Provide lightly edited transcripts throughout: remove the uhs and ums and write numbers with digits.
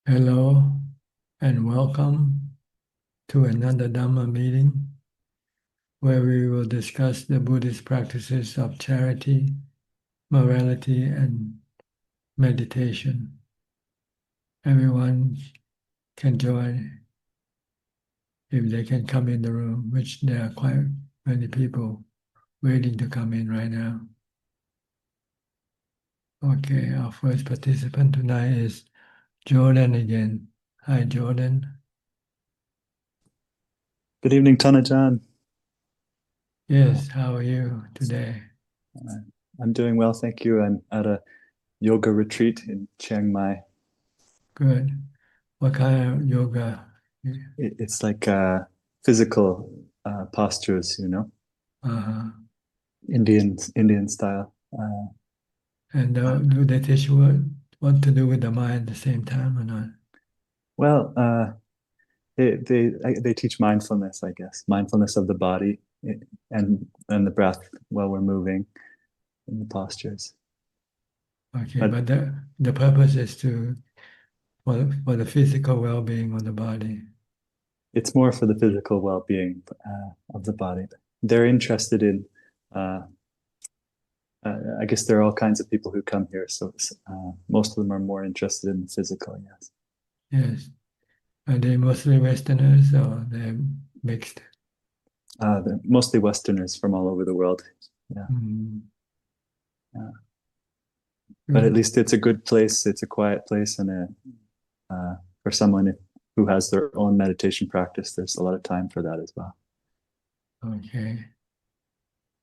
Hello and welcome to another Dhamma meeting where we will discuss the Buddhist practices of charity, morality, and meditation. Everyone can join if they can come in the room, which there are quite many people waiting to come in right now. Okay, our first participant tonight is Jordan again. Hi, Jordan. Good evening, Ajaan. Yes, how are you today? I'm doing well, thank you. I'm at a yoga retreat in Chiang Mai. Good. What kind of yoga? It's like physical postures, Uh-huh. Indian style. And do they teach you what to do with the mind at the same time or not? Well, they teach mindfulness, I guess, mindfulness of the body and the breath while we're moving in the postures. Okay, But but the purpose is to for the physical well-being of the body. it's more for the physical well-being of the body. They're interested in uh, I guess there are all kinds of people who come here, so most of them are more interested in the physical, yes. Yes. Are they mostly Westerners or they're mixed? They're mostly Westerners from all over the world. Yeah. Mm, Yeah. But at good. least it's a good place. It's a quiet place, and for someone who has their own meditation practice, there's a lot of time for that as well. Okay.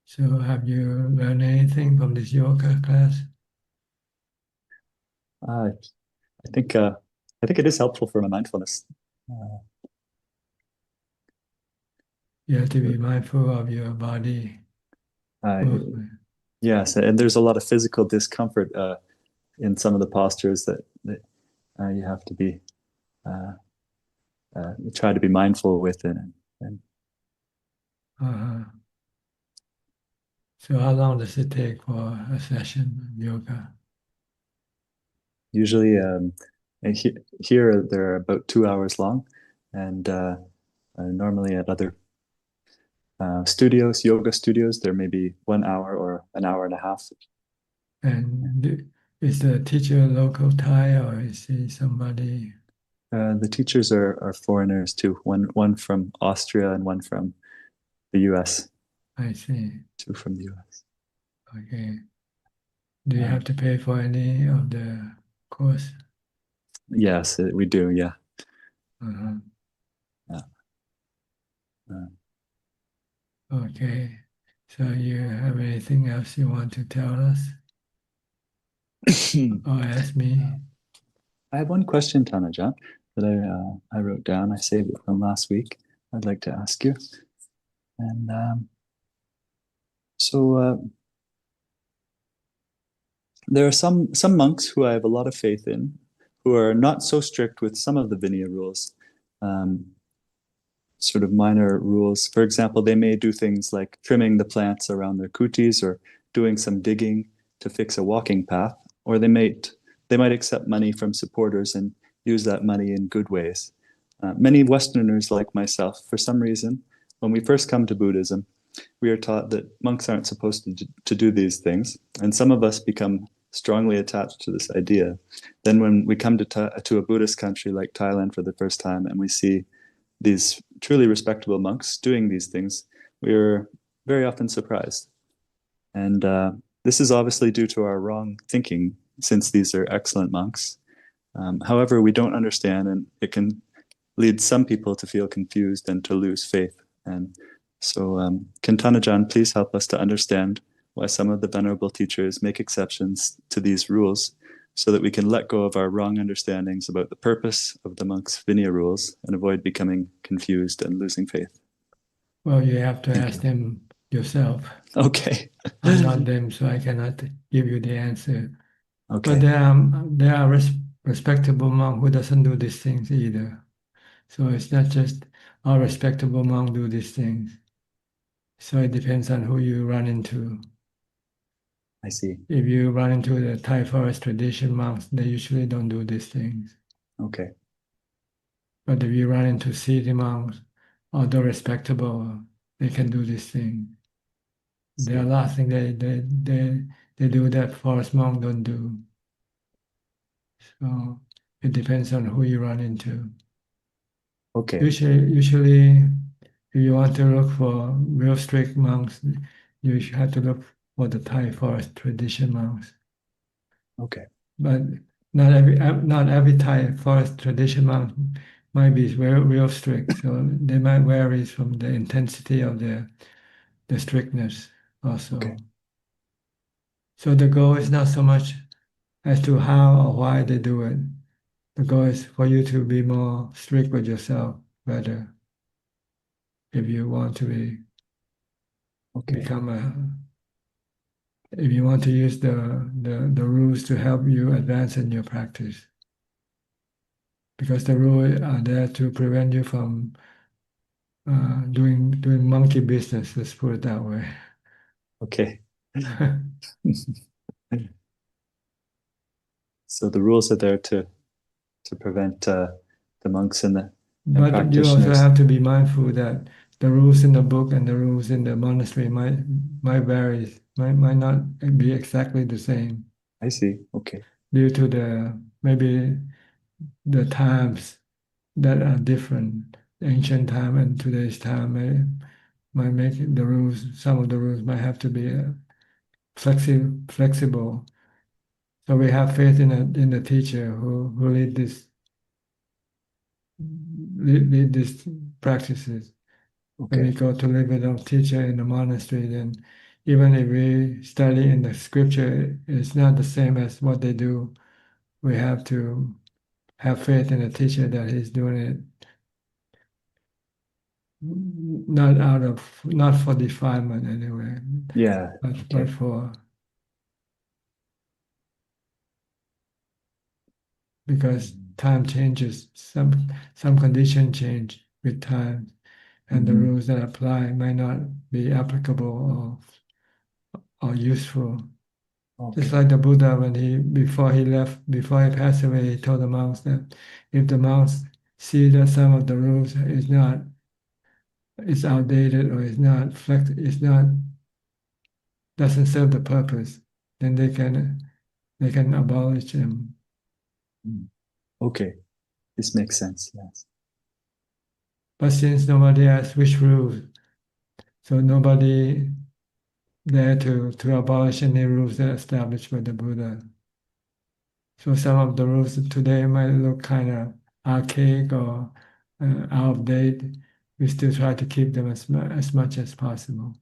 So have you learned anything from this yoga class? Uh, I think I think it is helpful for my mindfulness. Uh, You have to be mindful of your body uh, movement. yes, and there's a lot of physical discomfort in some of the postures that you have to be uh, try to be mindful with it. And Uh-huh. So how long does it take for a session of yoga? usually, here they're about 2 hours long, and normally at other studios, yoga studios, they're maybe 1 hour or an hour and a half. And is the teacher local Thai or is he somebody? The teachers are foreigners too. One from Austria and one from the U.S. I see. Two from the U.S. Okay. Do you Uh, have to pay for any of the course? yes, we do. Yeah. Uh-huh. Yeah. Uh, Okay. So you have anything else you want to tell us or ask me? I have one question, Tanaja, that I wrote down. I saved it from last week. I'd like to ask you. And there are some monks who I have a lot of faith in, who are not so strict with some of the Vinaya rules, um, sort of minor rules. For example, they may do things like trimming the plants around their kutis or doing some digging to fix a walking path, or they might accept money from supporters and use that money in good ways. Many Westerners like myself, for some reason, when we first come to Buddhism, we are taught that monks aren't supposed to do these things, and some of us become strongly attached to this idea. Then, when we come to a Buddhist country like Thailand for the first time, and we see these truly respectable monks doing these things, we are very often surprised. And this is obviously due to our wrong thinking, since these are excellent monks. However, we don't understand, and it can lead some people to feel confused and to lose faith. And so, can Tanajan please help us to understand why some of the venerable teachers make exceptions to these rules so that we can let go of our wrong understandings about the purpose of the monks' Vinaya rules and avoid becoming confused and losing faith? Well, you have to Thank ask you. them yourself. Okay. I'm not them, so I cannot give you the answer. But Okay. there are respectable monk who doesn't do these things either. So it's not just all respectable monk do these things. So it depends on who you run into. I see. If you run into the Thai forest tradition monks, they usually don't do these things. Okay. But if you run into city monks, although respectable, they can do this thing. There are See. lots of things they do that forest monk don't do. So it depends on who you run into. Okay. Usually, if you want to look for real strict monks, you should have to look for the Thai forest tradition monks. Okay. But not every Thai forest tradition monk might be very real strict. So they might vary from the intensity of the strictness Okay. also. So the goal is not so much as to how or why they do it. The goal is for you to be more strict with yourself, rather, if you want to Okay. become a, if you want to use the rules to help you advance in your practice, because the rules are there to prevent you from doing monkey business. Let's put it that way. Okay. So the rules are there to prevent the monks and But you also practitioners. have to be mindful that the rules in the book and the rules in the monastery might vary, might not be exactly the same I see. Okay. due to the maybe the times that are different. Ancient time and today's time might make the rules. Some of the rules might have to be flexible. So we have faith in the teacher who lead these practices. When we Okay. go to live with our teacher in the monastery, then even if we study in the scripture, it's not the same as what they do. We have to have faith in the teacher that he's doing it not for defilement anyway, Yeah. but Okay. for because time changes, some condition change with time, and the Mm-hmm. rules that apply might not be applicable or useful. Just Okay. like the Buddha, when before he passed away, he told the monks that if the monks see that some of the rules is outdated or is not doesn't serve the purpose, then they can abolish them. Mm. Okay. This makes sense. Yes. But since nobody has which rules, so nobody there to abolish any rules that are established by the Buddha. So some of the rules today might look kind of archaic or out of date. We still try to keep them as much as possible.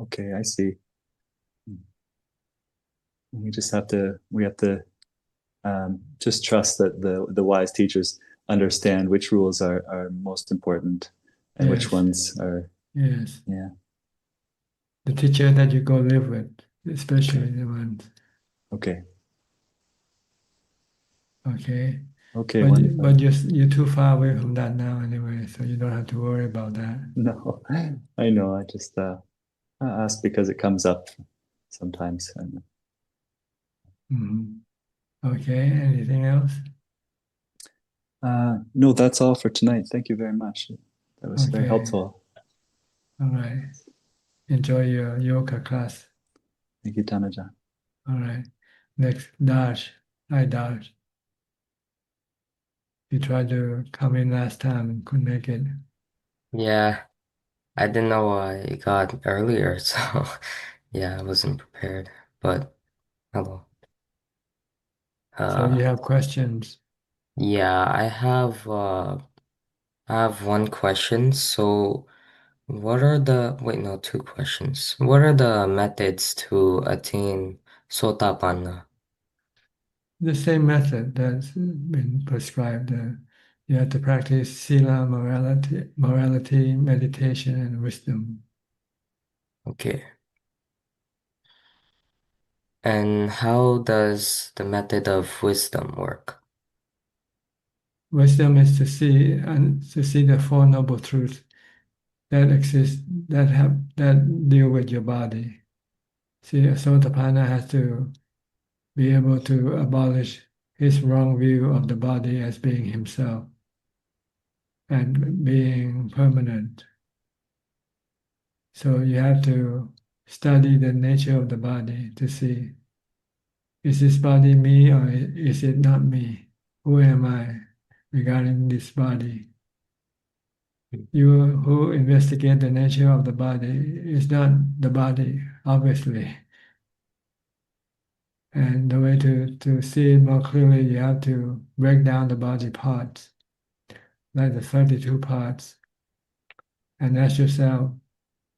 Okay. I see. Mm. We have to just trust that the wise teachers understand which rules are most important and which Yes, ones are, yes. yeah. The teacher that you go live with, Okay. especially the ones. Okay. Okay, Okay. Wonderful. but you're too far away from that now anyway, so you don't have to worry about that. No, I know. I just I ask because it comes up sometimes. And, Mhm. Okay, anything else? no, that's all for tonight. Thank you very much. That was very Okay, helpful. all right. Enjoy your yoga class. Thank you, Tanajan. All right. Next, Daj. Hi, Daj. You tried to come in last time and couldn't make it. Yeah, I didn't know I got earlier, so yeah, I wasn't prepared. But hello. So you Uh have questions. yeah, I have one question. So what are the wait, no, two questions. What are the methods to attain Sotapanna? The same method that's been prescribed. You have to practice sila, morality, meditation, and wisdom. Okay. And how does the method of wisdom work? Wisdom is to see the Four Noble Truths that exist that deal with your body. See, a Sotapanna has to be able to abolish his wrong view of the body as being himself and being permanent. So you have to study the nature of the body to see, is this body me or is it not me? Who am I regarding this body? You who investigate the nature of the body is not the body, obviously. And the way to see it more clearly, you have to break down the body parts, like the 32 parts, and ask yourself,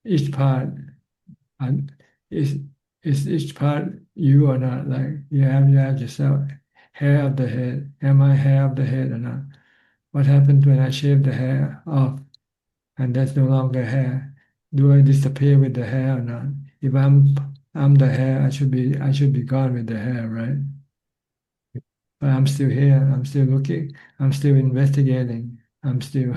each part, and is is each part you or not? Like you have yourself, hair of the head. Am I hair of the head or not? What happens when I shave the hair off and there's no longer hair? Do I disappear with the hair or not? If I'm the hair, I should be gone with the hair, right? But I'm still here. I'm still looking. I'm still investigating. I'm still.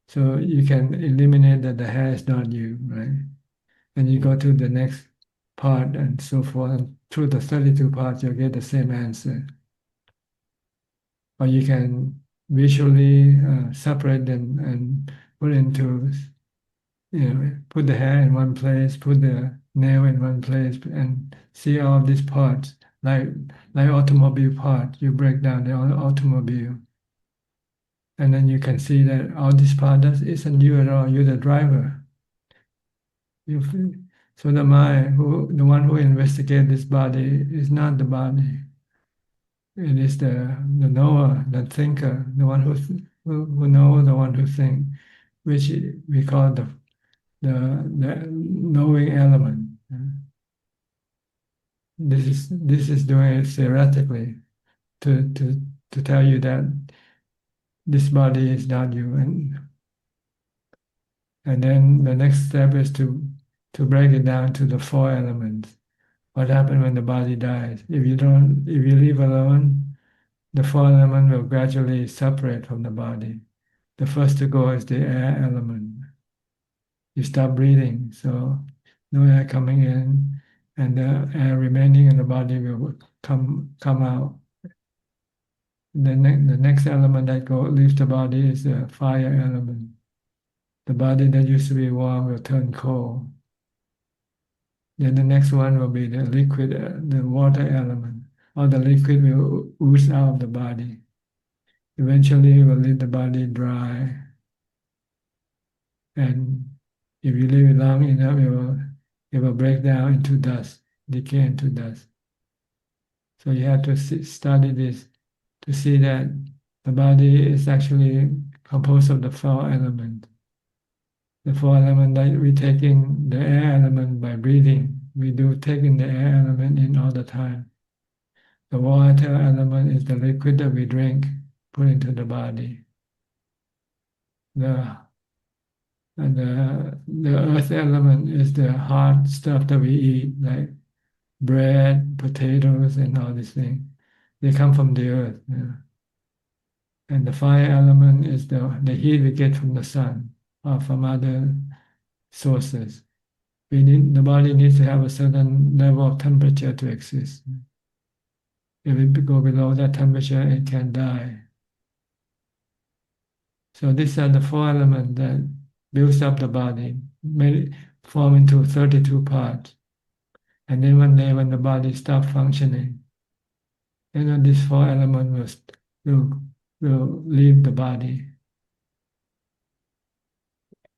So you can eliminate that the hair is not you, right? And you go to the next part and so forth. And through the 32 parts, you'll get the same answer. Or you can visually separate them and put into, put the hair in one place, put the nail in one place, and see all these parts, like automobile part. You break down the automobile, and then you can see that all these parts isn't you at all. You're the driver. You feel, so the mind, the one who investigates this body, is not the body. It is the knower, the thinker, the one who knows, the one who thinks, which we call the knowing element. This is doing it theoretically to tell you that this body is not you, and then the next step is to break it down to the four elements. What happens when the body dies? If you leave alone, the four elements will gradually separate from the body. The first to go is the air element. You stop breathing, so no air coming in, and the air remaining in the body will come out. The next element that leaves the body is the fire element. The body that used to be warm will turn cold. Then the next one will be the liquid, the water element. All the liquid will ooze out of the body. Eventually, it will leave the body dry. And if you leave it long enough, it will break down into dust, decay into dust. So you have to study this to see that the body is actually composed of the four elements. The four elements that we taking the air element by breathing. We do taking the air element in all the time. The water element is the liquid that we drink, put into the body. The earth element is the hard stuff that we eat, like bread, potatoes, and all these things. They come from the earth. And the fire element is the heat we get from the sun or from other sources. The body needs to have a certain level of temperature to exist. If it go below that temperature, it can die. So these are the four elements that builds up the body, form into 32 parts. And then one day when the body stops functioning, these four elements will leave the body.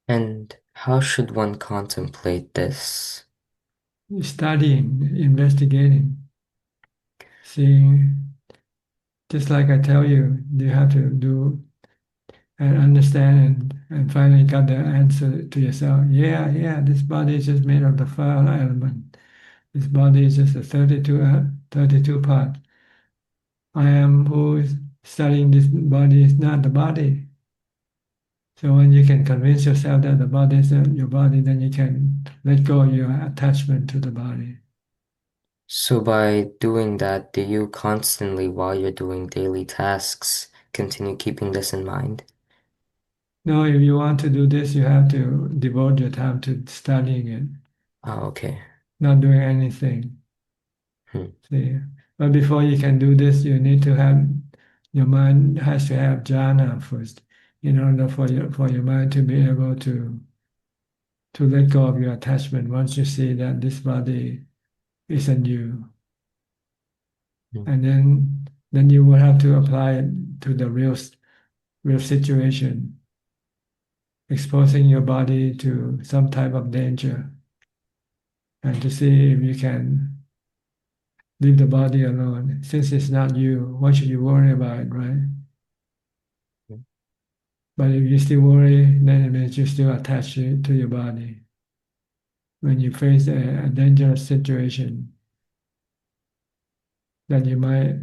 And how should one contemplate this? Studying, investigating, seeing, just like I tell you, you have to do and understand and finally got the answer to yourself. Yeah, this body is just made of the four element. This body is just a 32 part. I am who is studying this body is not the body. So when you can convince yourself that the body is not your body, then you can let go of your attachment to the body. So by doing that, do you constantly, while you're doing daily tasks, continue keeping this in mind? No, if you want to do this, you have to devote your time to studying it, Oh, okay. not doing anything. Hmm. See, But before you can do this, you need to have your mind has to have jhana first, in order for your mind to be able to let go of your attachment once you see that this body isn't you. Mm. And then you will have to apply it to the real situation, exposing your body to some type of danger, and to see if you can leave the body alone. Since it's not you, why should you worry about it, right? Mm. But if you still worry, then it means you still attach it to your body. When you face a dangerous situation that you might,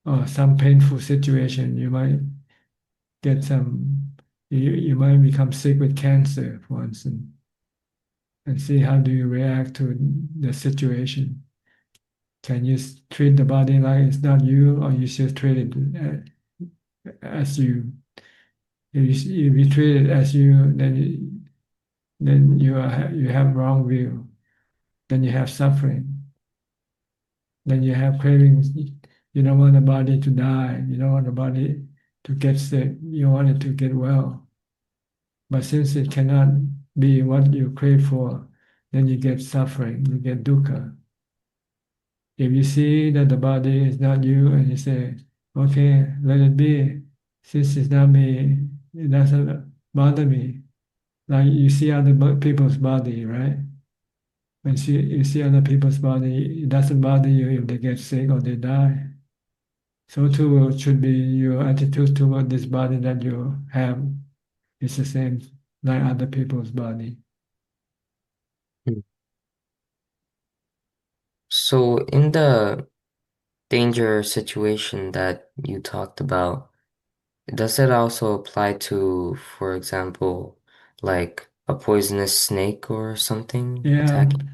or some painful situation, you might get you might become sick with cancer, for instance, and see how do you react to the situation. Can you treat the body like it's not you, or you should treat it as you? If you treat it as you, then you have wrong view. Then you have suffering. Then you have cravings. You don't want the body to die. You don't want the body to get sick. You want it to get well. But since it cannot be what you crave for, then you get suffering. You get dukkha. If you see that the body is not you and you say, okay, let it be. Since it's not me, it doesn't bother me. Like you see other people's body, right? When you see other people's body, it doesn't bother you if they get sick or they die. So too should be your attitude toward this body that you have is the same like other people's body. Mm. So in the danger situation that you talked about, does it also apply to, for example, like a poisonous snake or something Yeah, attacking?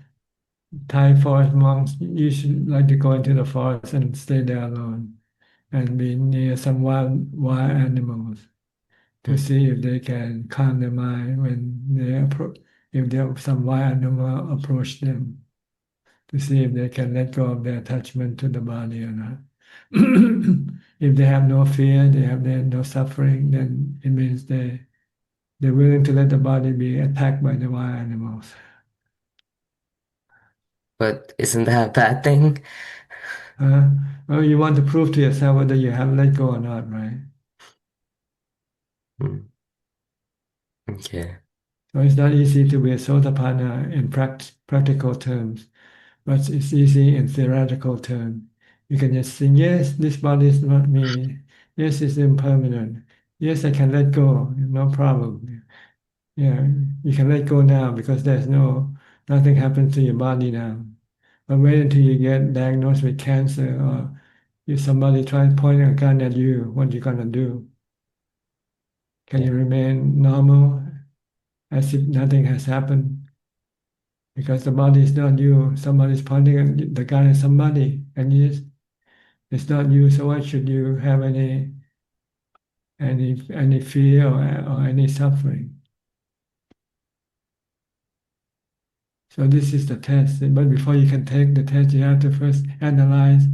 Thai forest monks usually like to go into the forest and stay there alone and be near some wild animals to Mm. see if they can calm their mind when if there some wild animal approach them, to see if they can let go of their attachment to the body or not. If they have no fear, they have no suffering, then it means they're willing to let the body be attacked by the wild animals. But isn't that a bad thing? Uh, well, you want to prove to yourself whether you have let go or not, right? Mm. Okay. So it's not easy to be a sotapanna in practical terms, but it's easy in theoretical terms. You can just think, yes, this body is not me. Yes, it's impermanent. Yes, I can let go, no problem. Yeah, you can let go now because nothing happens to your body now. But wait until you get diagnosed with cancer or if somebody tries pointing a gun at you, what you gonna do? Can you Yeah. remain normal as if nothing has happened? Because the body is not you. Somebody's pointing the gun at somebody, and it's not you. So why should you have any fear or any suffering? So this is the test. But before you can take the test, you have to first analyze,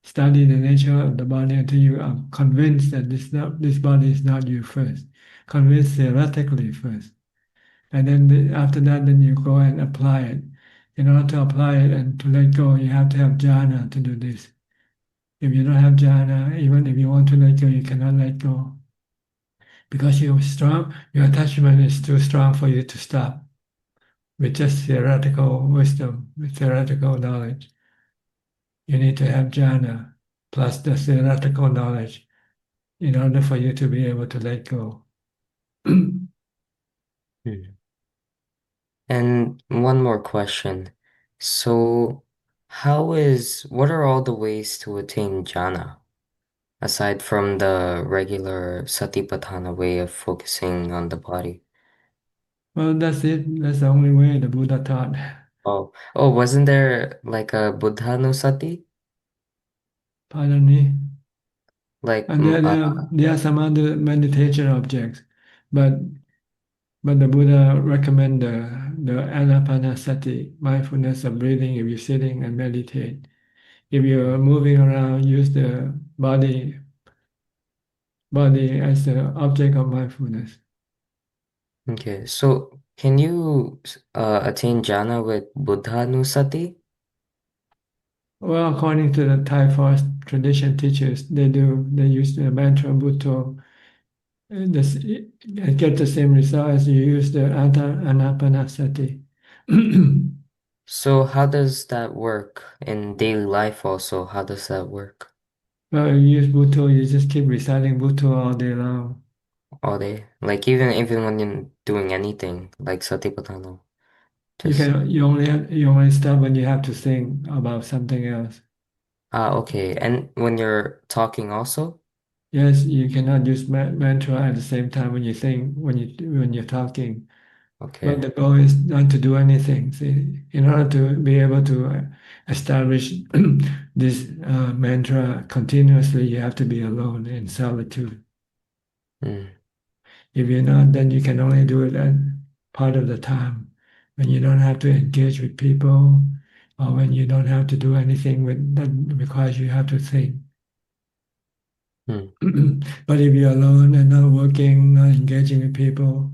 study the nature of the body until you are convinced that this body is not you first. Convinced theoretically first. And then after that, then you go and apply it. In order to apply it and to let go, you have to have jhana to do this. If you don't have jhana, even if you want to let go, you cannot let go because your attachment is too strong for you to stop with just theoretical wisdom, with theoretical knowledge. You need to have jhana plus the theoretical knowledge in order for you to be able to let go. Mm. And one more question. So, what are all the ways to attain jhana, aside from the regular satipatthana way of focusing on the body? Well, that's it. That's the only way the Buddha taught. Oh, wasn't there like a buddhanusati? Pardon me. Like, And there are some other meditation objects, but the Buddha recommend the anapanasati, mindfulness of breathing if you're sitting and meditate. If you're moving around, use the body as the object of mindfulness. Okay, so can you attain jhana with buddhanusati? Well, according to the Thai forest tradition teachers, they use the mantra Bhutto and get the same result as you use the anapanasati. So how does that work in daily life also? How does that work Well, you use Bhutto, you just keep reciting Bhutto all day long. all day? Like even when you're doing anything, like satipatthana, just You only stop when you have to think about something else. okay. And when you're talking also? Yes, you cannot use mantra at the same time when you think when you're talking. But Okay. the goal is not to do anything. See, in order to be able to establish this mantra continuously, you have to be alone in solitude. Mm, If you're not, then you can only do it at part of the time when you don't have to engage with people or when you don't have to do anything that requires you have to think. mm, But if you're alone and not working, not engaging with people,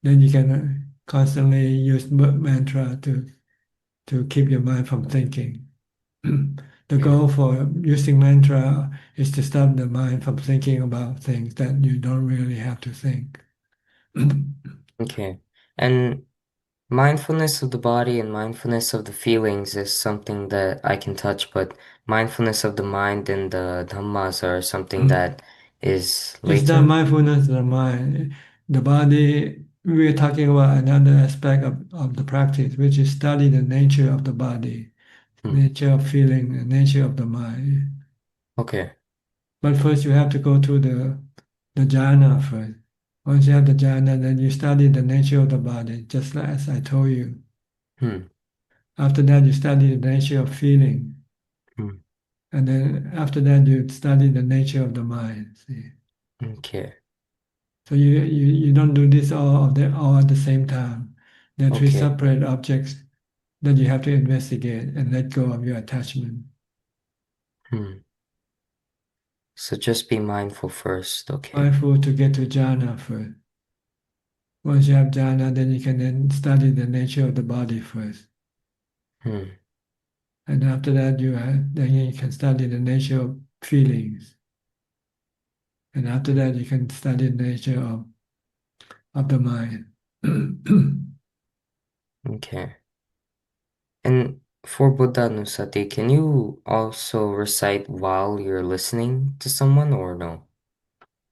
then you can constantly use mantra to keep your mind from thinking. The yeah. goal for using mantra is to stop the mind from thinking about things that you don't really have to think. Okay. And mindfulness of the body and mindfulness of the feelings is something that I can touch, but mindfulness of the mind and the dhammas are something that is It's not later. mindfulness of the mind. The body, we're talking about another aspect of the practice, which is study the nature of the body, Hmm. nature of feeling, the nature of the mind. Okay. But first you have to go through the jhana first. Once you have the jhana, then you study the nature of the body, just like as I told you. Hmm. After that, you study the nature of feeling. Hmm. And then after that, you study the nature of the mind. See? Okay. So you don't do this all at the same time. There are three Okay. separate objects that you have to investigate and let go of your attachment. Hmm. So just be mindful first. Okay. Mindful to get to jhana first. Once you have jhana, then you can then study the nature of the body first. Hmm. And after that, then you can study the nature of feelings. And after that, you can study the nature of the mind. Okay. And for Buddha Nusati, can you also recite while you're listening to someone or no?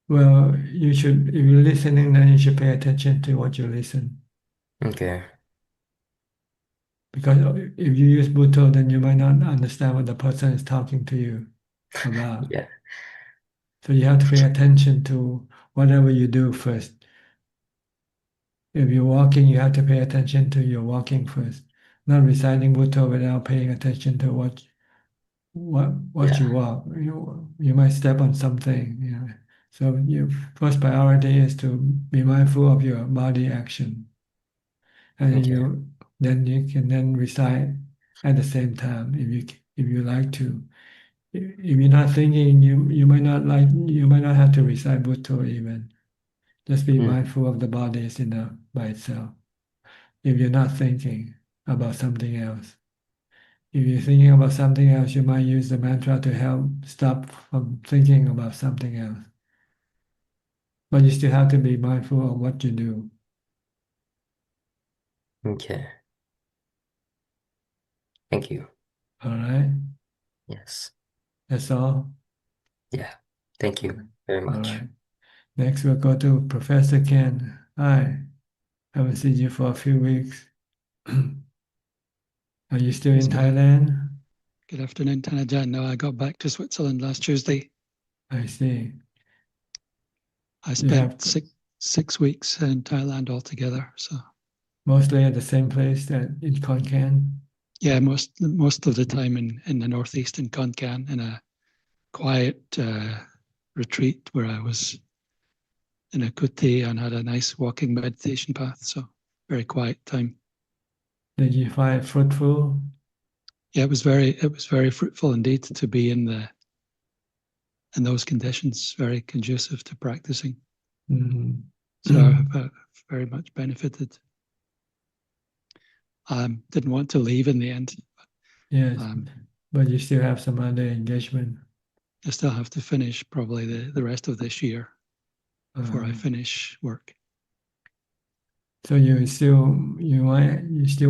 Well, if you're listening, then you should pay attention to what you listen. Okay. Because if you use Bhutto, then you might not understand what the person is talking to you about. Yeah. So you have to pay attention to whatever you do first. If you're walking, you have to pay attention to your walking first, not reciting Bhutto without paying attention to what you Yeah. walk. You might step on something. So your first priority is to be mindful of your body action, and Okay. then you can then recite at the same time if you like to. If you're not thinking, you might not have to recite Bhutto even. Just be Hmm. mindful of the body is enough by itself. If you're not thinking about something else. If you're thinking about something else, you might use the mantra to help stop from thinking about something else. But you still have to be mindful of what you do. Okay. Thank you. All right? Yes. That's all. Yeah. Thank you very All much. right. Next, we'll go to Professor Ken. Hi. Haven't seen you for a few weeks. Are you still Yes, in Thailand? good afternoon, Tanajan. No, I got back to Switzerland last Tuesday. I see. I You have spent six weeks in Thailand altogether. So mostly at the same place that in Khon Kaen. yeah, most of the time in the northeast in Khon Kaen in a quiet retreat where I was in a kuti and had a nice walking meditation path. So very quiet time. Did you find it fruitful? Yeah, it was very fruitful indeed to be in those conditions, very conducive to practicing. Mhm. So I've very much benefited. Didn't want to leave in the end. Yes, but you still have some other engagement. I still have to finish probably the rest of this year before I Uh, finish work. So you still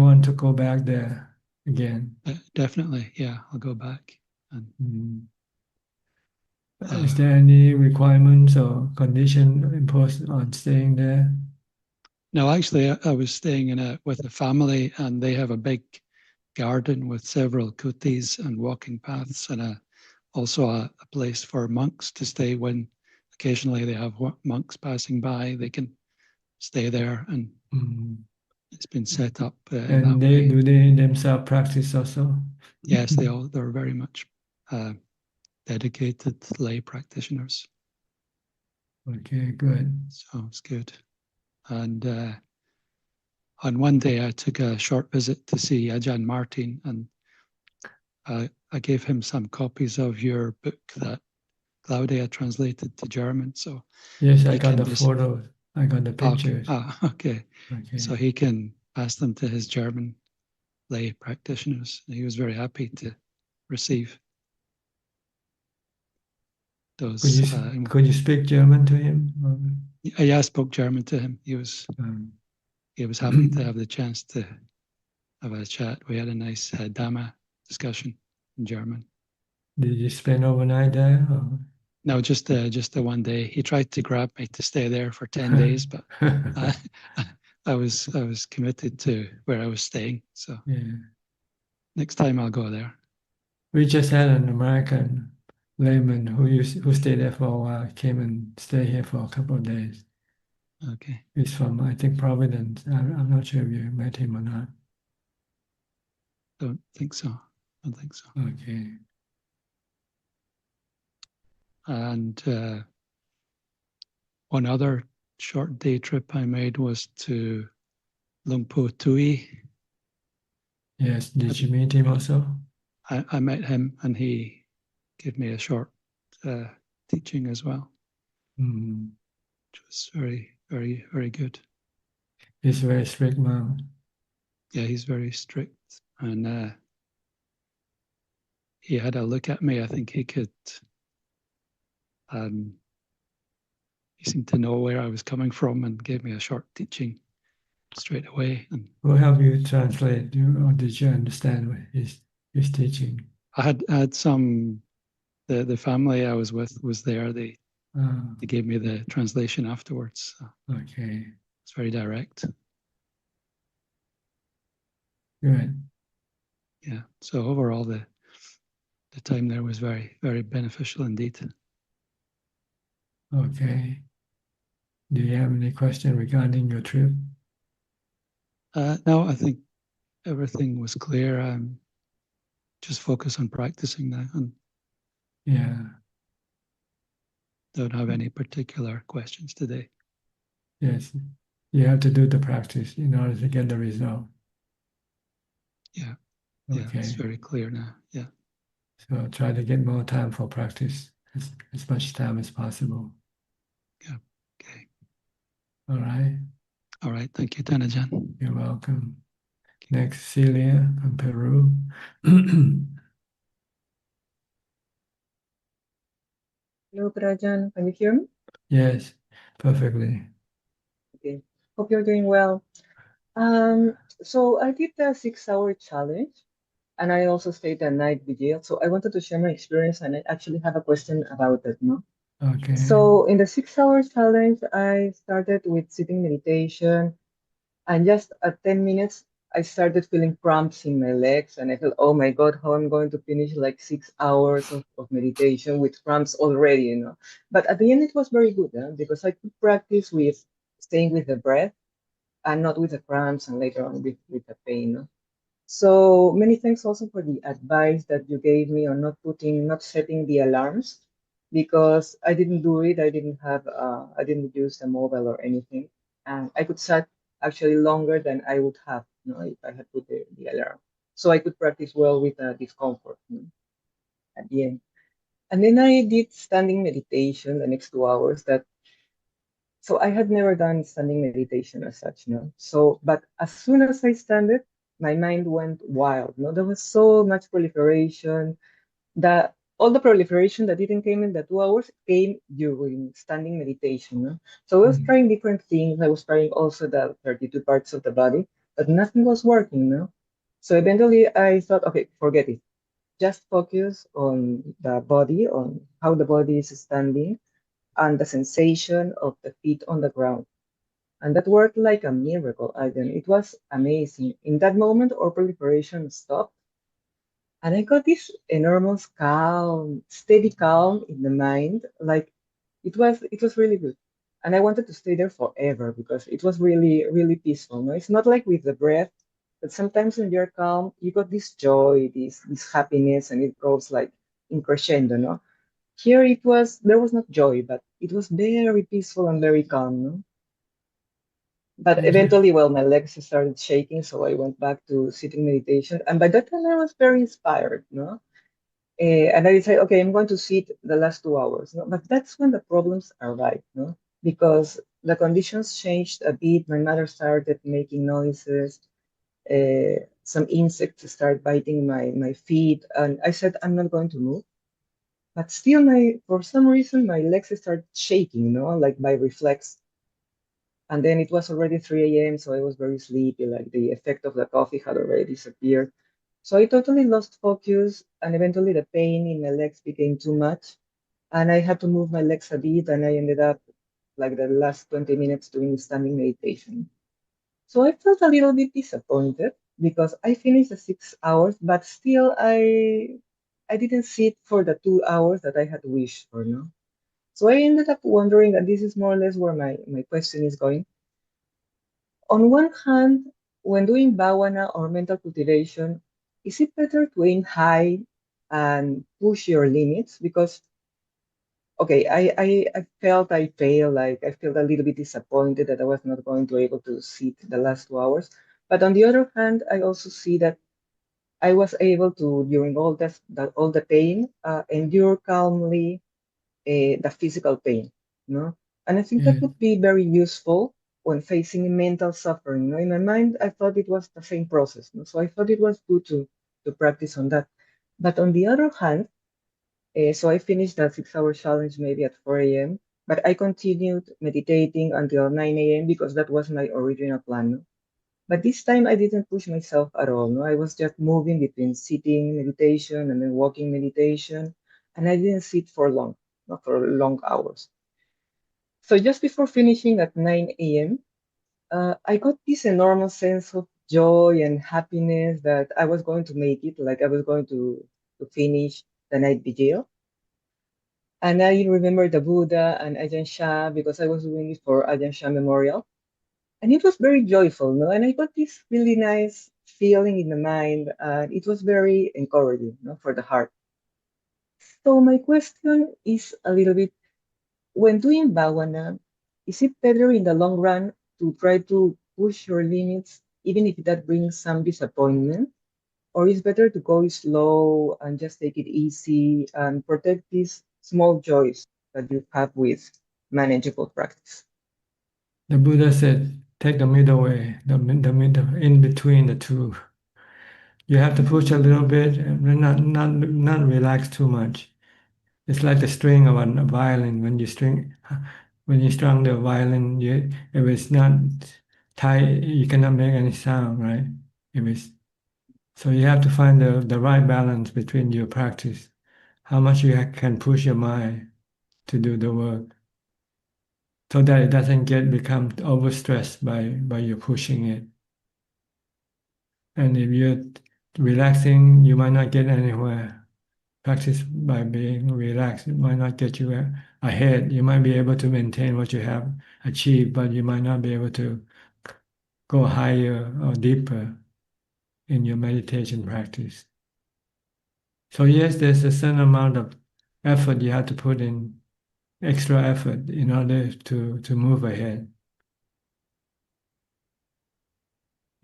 want to go back there again? Definitely, yeah, I'll go back. And Mhm. Is there any requirements or condition imposed on staying there? no, actually, I was staying with a family, and they have a big garden with several kutis and walking paths, and also a place for monks to stay when occasionally they have monks passing by. They can stay there, and Mhm. it's been set up in And that way. do they themselves practice also? Yes, they're very much dedicated lay practitioners. Okay, good. So it's good. And on one day, I took a short visit to see Ajaan Martin, and I gave him some copies of your book that Claudia translated to German. So Yes, I he got can the photos. I got the pictures. okay. Okay. So he can pass them to his German lay practitioners. He was very happy to receive those. Could you speak German to him? I spoke German to him. He was happy to have the chance to have a chat. We had a nice Dhamma discussion in German. Did you spend overnight there? Or? No, just the one day. He tried to grab me to stay there for 10 days, but I was committed to where I was staying. So Yeah. next time I'll go there. We just had an American layman who stayed there for a while, came and stayed here for a couple of days. Okay. He's from, I think, Providence. I'm not sure if you met him or not. Don't think so. Okay. And one other short day trip I made was to Lumpur Tui. Yes. Did you meet him also? I met him, and he gave me a short teaching as well, which was very, very, very good. He's a very strict monk. Yeah, he's very strict, and he had a look at me. I think he could. He seemed to know where I was coming from and gave me a short teaching straight away. And Who helped you translate? Or did you understand what his teaching? I had some. The family I was with was there. They gave me the translation afterwards. So Okay. it's very direct. Good. Yeah. So overall, the time there was very, very beneficial indeed. Okay. Do you have any question regarding your trip? No, I think everything was clear. Just focus on practicing now, and Yeah. don't have any particular questions today. Yes. You have to do the practice in order to get the result. Yeah. Okay. Yeah, it's very clear now. Yeah. So try to get more time for practice, as much time as possible. Yeah. Okay. All right. All right. Thank you, Tanajan. You're welcome. Next, Celia from Peru. Hello, Ajaan. Can you hear me? Yes, perfectly. Okay. Hope you're doing well. So I did the 6-hour challenge, and I also stayed a night vigil. So I wanted to share my experience, and I actually have a question about that, no? Okay. So in the 6-hour challenge, I started with sitting meditation, and just at 10 minutes, I started feeling cramps in my legs, and I felt, oh my God, how I'm going to finish like 6 hours of meditation with cramps already, you know. But at the end, it was very good, because I could practice with staying with the breath and not with the cramps and later on with the pain. No? So many thanks also for the advice that you gave me on not setting the alarms, because I didn't do it. I didn't use the mobile or anything, and I could set actually longer than I would have, if I had put the alarm. so I could practice well with discomfort at the end. And then I did standing meditation the next 2 hours. So I had never done standing meditation as such, no. So, but as soon as I started, my mind went wild. No, there was so much proliferation that all the proliferation that didn't came in the 2 hours came during standing meditation. No? So I was trying different things. I was trying also the 32 parts of the body, but nothing was working. No? So eventually I thought, okay, forget it. Just focus on the body, on how the body is standing, and the sensation of the feet on the ground. And that worked like a miracle, Aiden. It was amazing. In that moment, all proliferation stopped. And I got this enormous calm, steady calm in the mind. Like it was really good. And I wanted to stay there forever because it was really, really peaceful. No? It's not like with the breath, but sometimes when you're calm, you got this joy, this happiness, and it goes like in crescendo, no? Here there was not joy, but it was very peaceful and very calm, no? But eventually, well, my legs started shaking, so I went back to sitting meditation. And by that time, I was very inspired, no? And I decided, okay, I'm going to sit the last 2 hours. No? But that's when the problems arrived, no? Because the conditions changed a bit. My mother started making noises. Some insects started biting my feet. And I said, I'm not going to move. But still, for some reason, my legs started shaking, like by reflex. And then it was already 3 a.m., so I was very sleepy, like the effect of the coffee had already disappeared. So I totally lost focus, and eventually the pain in my legs became too much, and I had to move my legs a bit, and I ended up like the last 20 minutes doing standing meditation. So I felt a little bit disappointed because I finished the 6 hours, but still I didn't sit for the 2 hours that I had wished for, no? So I ended up wondering, and this is more or less where my question is going. On one hand, when doing bhavana or mental cultivation, is it better to aim high and push your limits? Because, okay, I felt I failed, like I felt a little bit disappointed that I was not going to be able to sit the last 2 hours. But on the other hand, I also see that I was able to, during all the pain, endure calmly the physical pain, no? And I think that would be very useful when facing mental suffering. No? In my mind, I thought it was the same process, no? So I thought it was good to practice on that. But on the other hand, so I finished that 6 hour challenge maybe at 4 a.m., but I continued meditating until 9 a.m. because that was my original plan. No? But this time I didn't push myself at all. No? I was just moving between sitting meditation and then walking meditation, and I didn't sit for long, not for long hours. So just before finishing at 9 a.m., I got this enormous sense of joy and happiness that I was going to make it, like I was going to finish the night vigil. And I remember the Buddha and Ajahn Shah because I was doing it for Ajahn Shah Memorial. And it was very joyful, no? And I got this really nice feeling in the mind. It was very encouraging, no, for the heart. So my question is a little bit, when doing bhavana, is it better in the long run to try to push your limits, even if that brings some disappointment? Or is better to go slow and just take it easy and protect these small joys that you have with manageable practice? The Buddha said, take the middle way, the middle, in between the two. You have to push a little bit and not relax too much. It's like the string of a violin. When you strum the violin, if it's not tight, you cannot make any sound, right? So you have to find the right balance between your practice, how much you can push your mind to do the work, so that it doesn't become overstressed by you pushing it. And if you're relaxing, you might not get anywhere. Practice by being relaxed, it might not get you ahead. You might be able to maintain what you have achieved, but you might not be able to go higher or deeper in your meditation practice. So yes, there's a certain amount of effort you have to put in, extra effort in order to move ahead.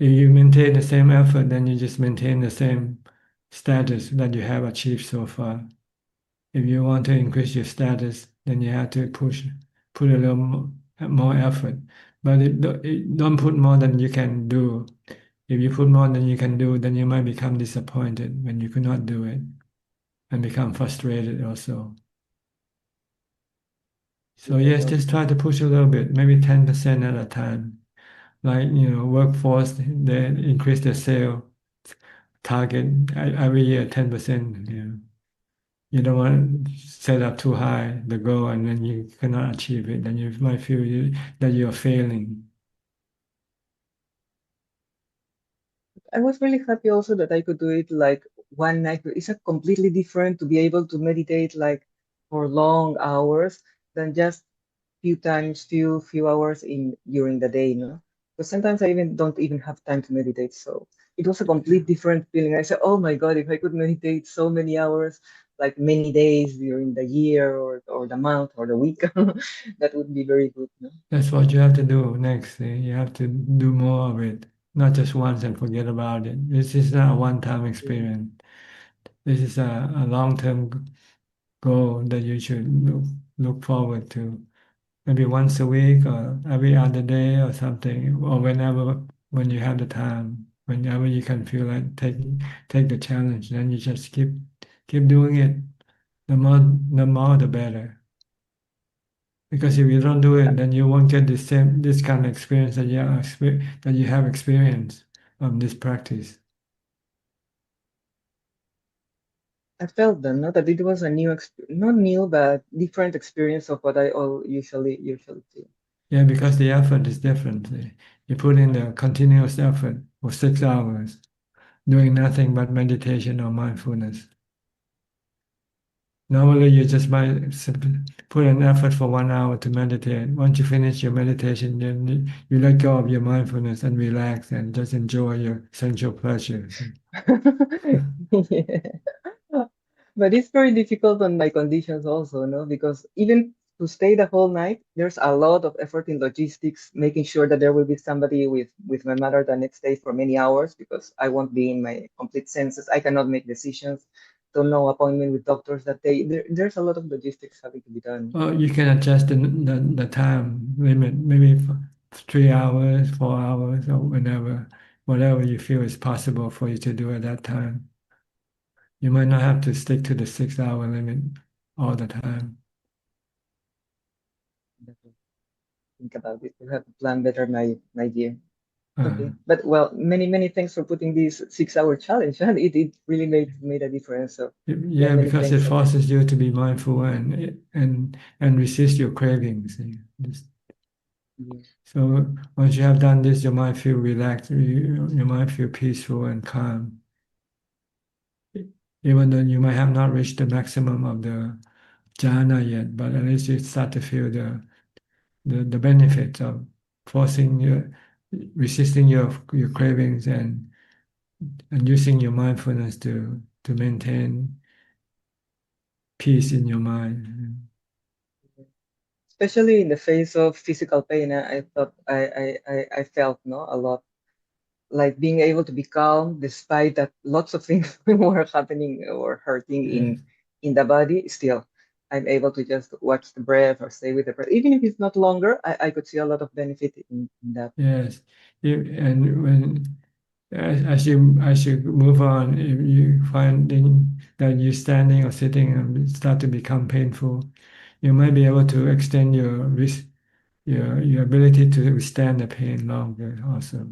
If you maintain the same effort, then you just maintain the same status that you have achieved so far. If you want to increase your status, then you have to put a little more effort. But don't put more than you can do. If you put more than you can do, then you might become disappointed when you could not do it and become frustrated also. So Yes, yes, just try to push a little bit, maybe 10% at a time. Like, workforce, they increase their sale target every year 10%. You don't want to set up too high the goal and then you cannot achieve it. Then you might feel that you're failing. I was really happy also that I could do it like one night. It's a completely different to be able to meditate like for long hours than just few hours in during the day, no? Because sometimes I even don't even have time to meditate. So it was a complete different feeling. I said, oh my God, if I could meditate so many hours, like many days during the year or the month or the week, that would be very good, no? That's what you have to do next. You have to do more of it, not just once and forget about it. This is not a one-time Yeah. experience. This is a long-term goal that you should look forward to. Maybe once a week or every other day or something, or when you have the time, whenever you can feel like take the challenge, then you just keep doing it. The more the better. Because if you don't do it, then you won't get this kind of experience that you have experienced from this practice. I felt then, no, that it was a not new, but different experience of what I all usually do. Yeah, because the effort is different. You put in the continuous effort for 6 hours, doing nothing but meditation or mindfulness. Normally, you just might put an effort for 1 hour to meditate. Once you finish your meditation, then you let go of your mindfulness and relax and just enjoy your sensual pleasures. Yeah. But it's very difficult on my conditions also, no? Because even to stay the whole night, there's a lot of effort in logistics, making sure that there will be somebody with my mother the next day for many hours because I won't be in my complete senses. I cannot make decisions. So no appointment with doctors that day. There's a lot of logistics having to be done. Well, you can adjust the time limit, maybe for 3 hours, 4 hours, or whatever you feel is possible for you to do at that time. You might not have to stick to the 6 hour limit all the time. Think about it. You have to plan better my year. Uh, Okay, but well, many thanks for putting this 6 hour challenge. And it really made a difference. So yeah, yeah, many because it thanks again. forces you to be mindful and resist your cravings. Yeah. So once you have done this, your mind feel relaxed, your mind feel peaceful and calm. Even though you might have not reached the maximum of the jhana yet, but at least you start to feel the benefits of forcing your resisting your cravings and using your mindfulness to maintain peace in your mind. Especially in the face of physical pain, I thought I felt no a lot like being able to be calm despite that lots of things were happening or hurting Yes, in the body. Still, I'm able to just watch the breath or stay with the breath, even if it's not longer. I could see a lot of benefit in that. yes. And when as you move on, if you finding that you're standing or sitting and start to become painful, you might be able to extend your ability to withstand the pain longer also.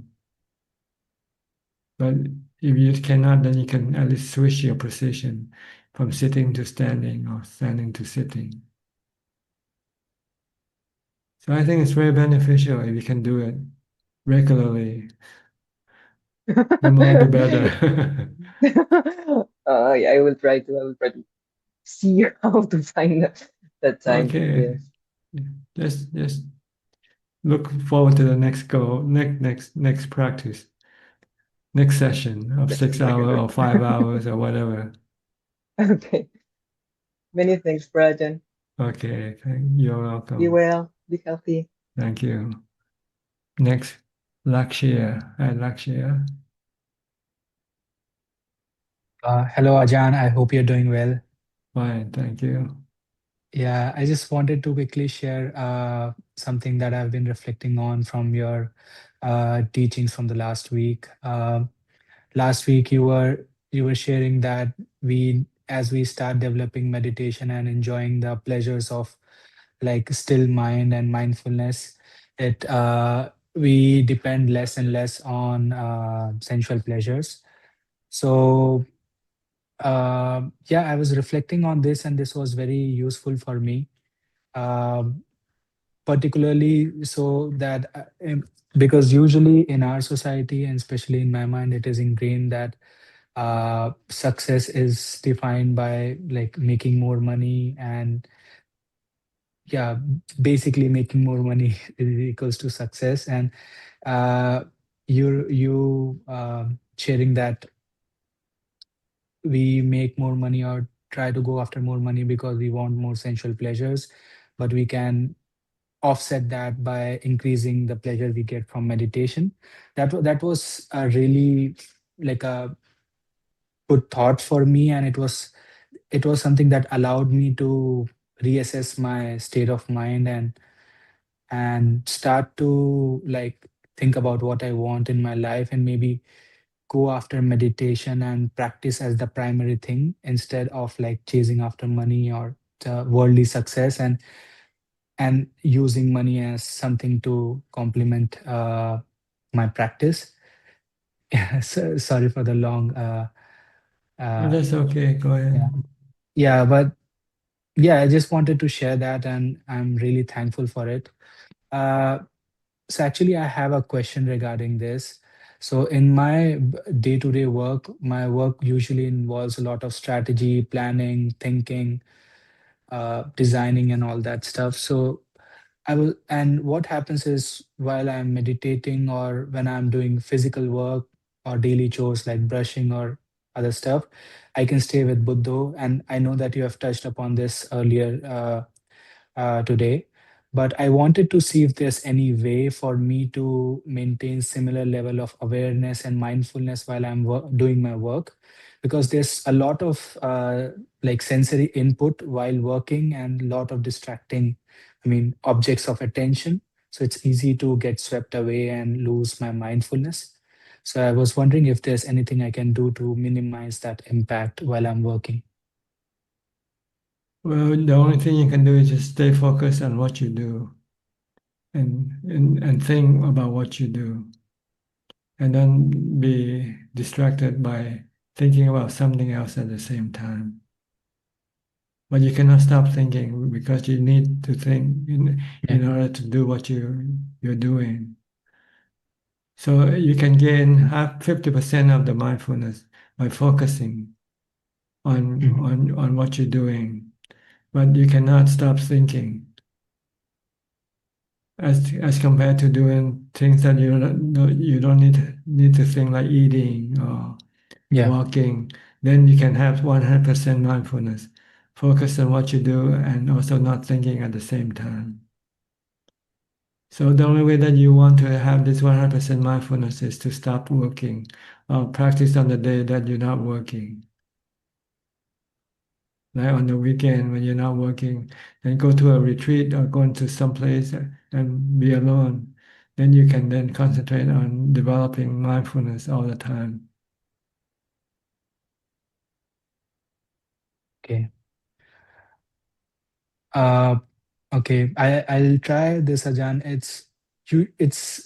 But if you cannot, then you can at least switch your position from sitting to standing or standing to sitting. So I think it's very beneficial if you can do it regularly. The more, the better. Yeah, I will try to see how to find that time. Okay, Yes. just look forward to the next goal, next practice, next session of That's 6 hours regular. or 5 hours or whatever. Okay. Many thanks, Brajan. Okay, you're Be welcome. well. Be healthy. Thank you. Next Lakshya. Hi, Lakshya. Hello, Ajaan. I hope you're doing well. Fine, thank you. Yeah, I just wanted to quickly share something that I've been reflecting on from your teachings from the last week. Last week, you were sharing that as we start developing meditation and enjoying the pleasures of like still mind and mindfulness, it we depend less and less on sensual pleasures. So yeah, I was reflecting on this, and this was very useful for me, um, particularly so that because usually in our society, and especially in my mind, it is ingrained that success is defined by like making more money, and yeah, basically making more money is equals to success. And uh, you sharing that we make more money or try to go after more money because we want more sensual pleasures, but we can offset that by increasing the pleasure we get from meditation. That was a really like a good thought for me, and it was something that allowed me to reassess my state of mind and start to like think about what I want in my life, and maybe go after meditation and practice as the primary thing instead of like chasing after money or the worldly success, and using money as something to complement my practice. Yeah, sorry for the long Oh, uh, that's okay, go yeah, ahead. yeah, but yeah, I just wanted to share that, and I'm really thankful for it. uh, so actually I have a question regarding this. So in my day-to-day work, my work usually involves a lot of strategy, planning, thinking, designing, and all that stuff. So and what happens is while I'm meditating or when I'm doing physical work or daily chores like brushing or other stuff, I can stay with Buddha. And I know that you have touched upon this earlier today, but I wanted to see if there's any way for me to maintain similar level of awareness and mindfulness while I'm doing my work, because there's a lot of like sensory input while working and a lot of distracting, I mean, objects of attention. So it's easy to get swept away and lose my mindfulness. So I was wondering if there's anything I can do to minimize that impact while I'm working. Well, the only thing you can do is just stay focused on what you do and think about what you do. And don't be distracted by thinking about something else at the same time. But you cannot stop thinking because you need to think Yeah. in order to do what you're doing. So you can gain 50% of the mindfulness by focusing Mhm. on what you're doing. But you cannot stop thinking as compared to doing things that you don't need to think, like eating or Yeah. walking. Then you can have 100% mindfulness, focus on what you do and also not thinking at the same time. So the only way that you want to have this 100% mindfulness is to stop working or practice on the day that you're not working. Like on the weekend when you're not working, then go to a retreat or go into some place and be alone. Then you can then concentrate on developing mindfulness all the time. Okay. Uh, okay. I'll try this, Ajahn. It's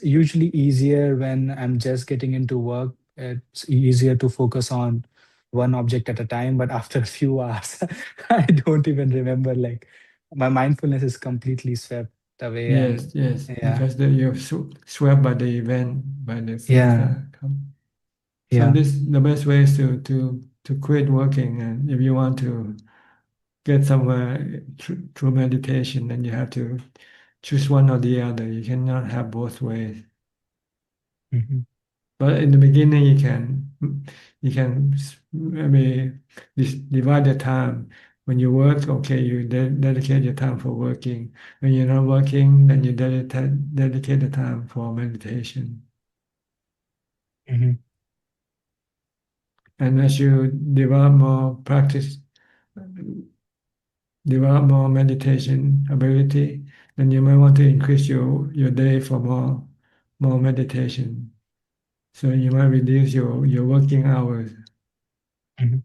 usually easier when I'm just getting into work. It's easier to focus on one object at a time, but after a few hours, I don't even remember. Like my mindfulness is completely swept away, and Yes, yes, yeah, because you're swept by the event, by the things yeah, that come. So yeah. the best way is to quit working, and if you want to get somewhere through meditation, then you have to choose one or the other. You cannot have both ways. Mhm. But in the beginning, you can maybe divide the time. When you work, okay, you dedicate your time for working. When you're not working, then you dedicate the time for meditation. Mhm. And as you develop more practice, develop more meditation ability, then you might want to increase your day for more meditation. So you might reduce your working hours Mhm.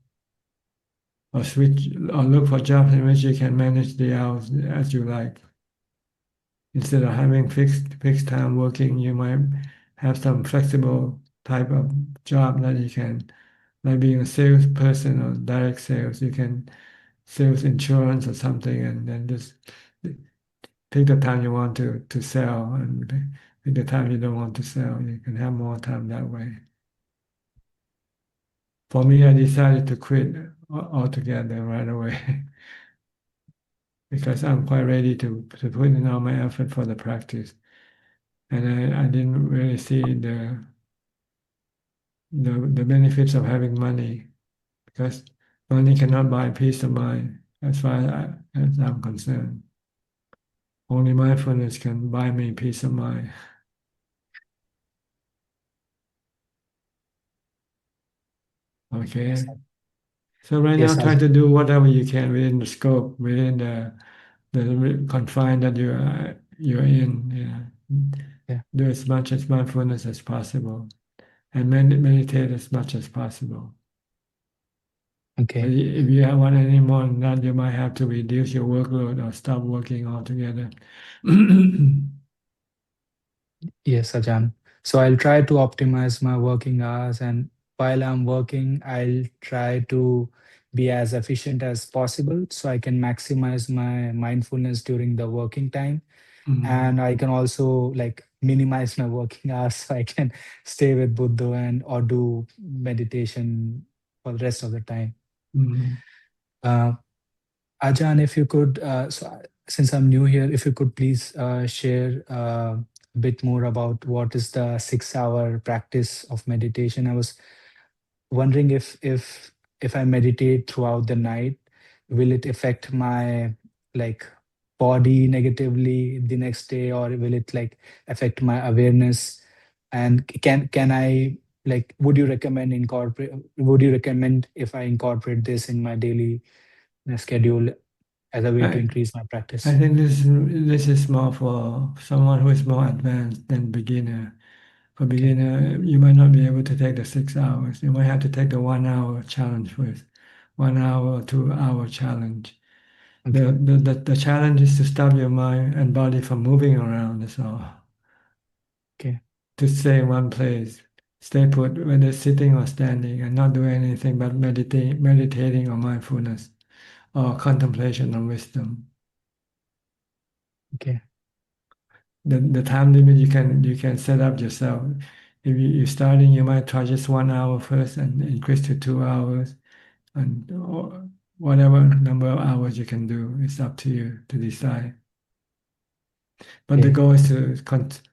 or switch or look for jobs in which you can manage the hours as you like. Instead of having fixed time working, you might have some flexible type of job that you can, like being a salesperson or direct sales, you can sales insurance or something, and then just pick the time you want to sell and pick the time you don't want to sell. You can have more time that way. For me, I decided to quit altogether right away because I'm quite ready to put in all my effort for the practice. And I didn't really see the benefits of having money because money cannot buy peace of mind as far as I'm concerned. Only mindfulness can buy me peace of mind. Yes, Okay. So right now, yes, try to do whatever you can within the scope, within the confine that you're in. Yeah. yeah, Do as much as mindfulness as possible, and meditate as much as possible. But okay. if you want any more than that, you might have to reduce your workload or stop working altogether. Yes, Ajahn. So I'll try to optimize my working hours, and while I'm working, I'll try to be as efficient as possible so I can maximize my mindfulness during the working time. Mm, And I can also like minimize my working hours so I can stay with Buddha and or do meditation for the rest of the time. mm. Uh, Ajahn, if you could, since I'm new here, if you could please share a bit more about what is the 6 hour practice of meditation. I was wondering if I meditate throughout the night, will it affect my like body negatively the next day, or will it like affect my awareness? And can I like would you recommend if I incorporate this in my daily schedule as a way to I, increase my I practice? think this is more for someone who is more advanced than beginner. For Okay. beginner, you might not be able to take the 6 hours. You might have to take the 1 hour challenge first, 1 hour or 2 hour challenge. Okay. The challenge is to stop your mind and body from moving around, that's all. Okay. To stay in one place, stay put, whether sitting or standing, and not do anything but meditating or mindfulness or contemplation or wisdom. Okay. The time limit you can set up yourself. If you're starting, you might try just 1 hour first and increase to 2 hours, and or whatever number of hours you can do. It's up to you to decide. But the Okay. goal is to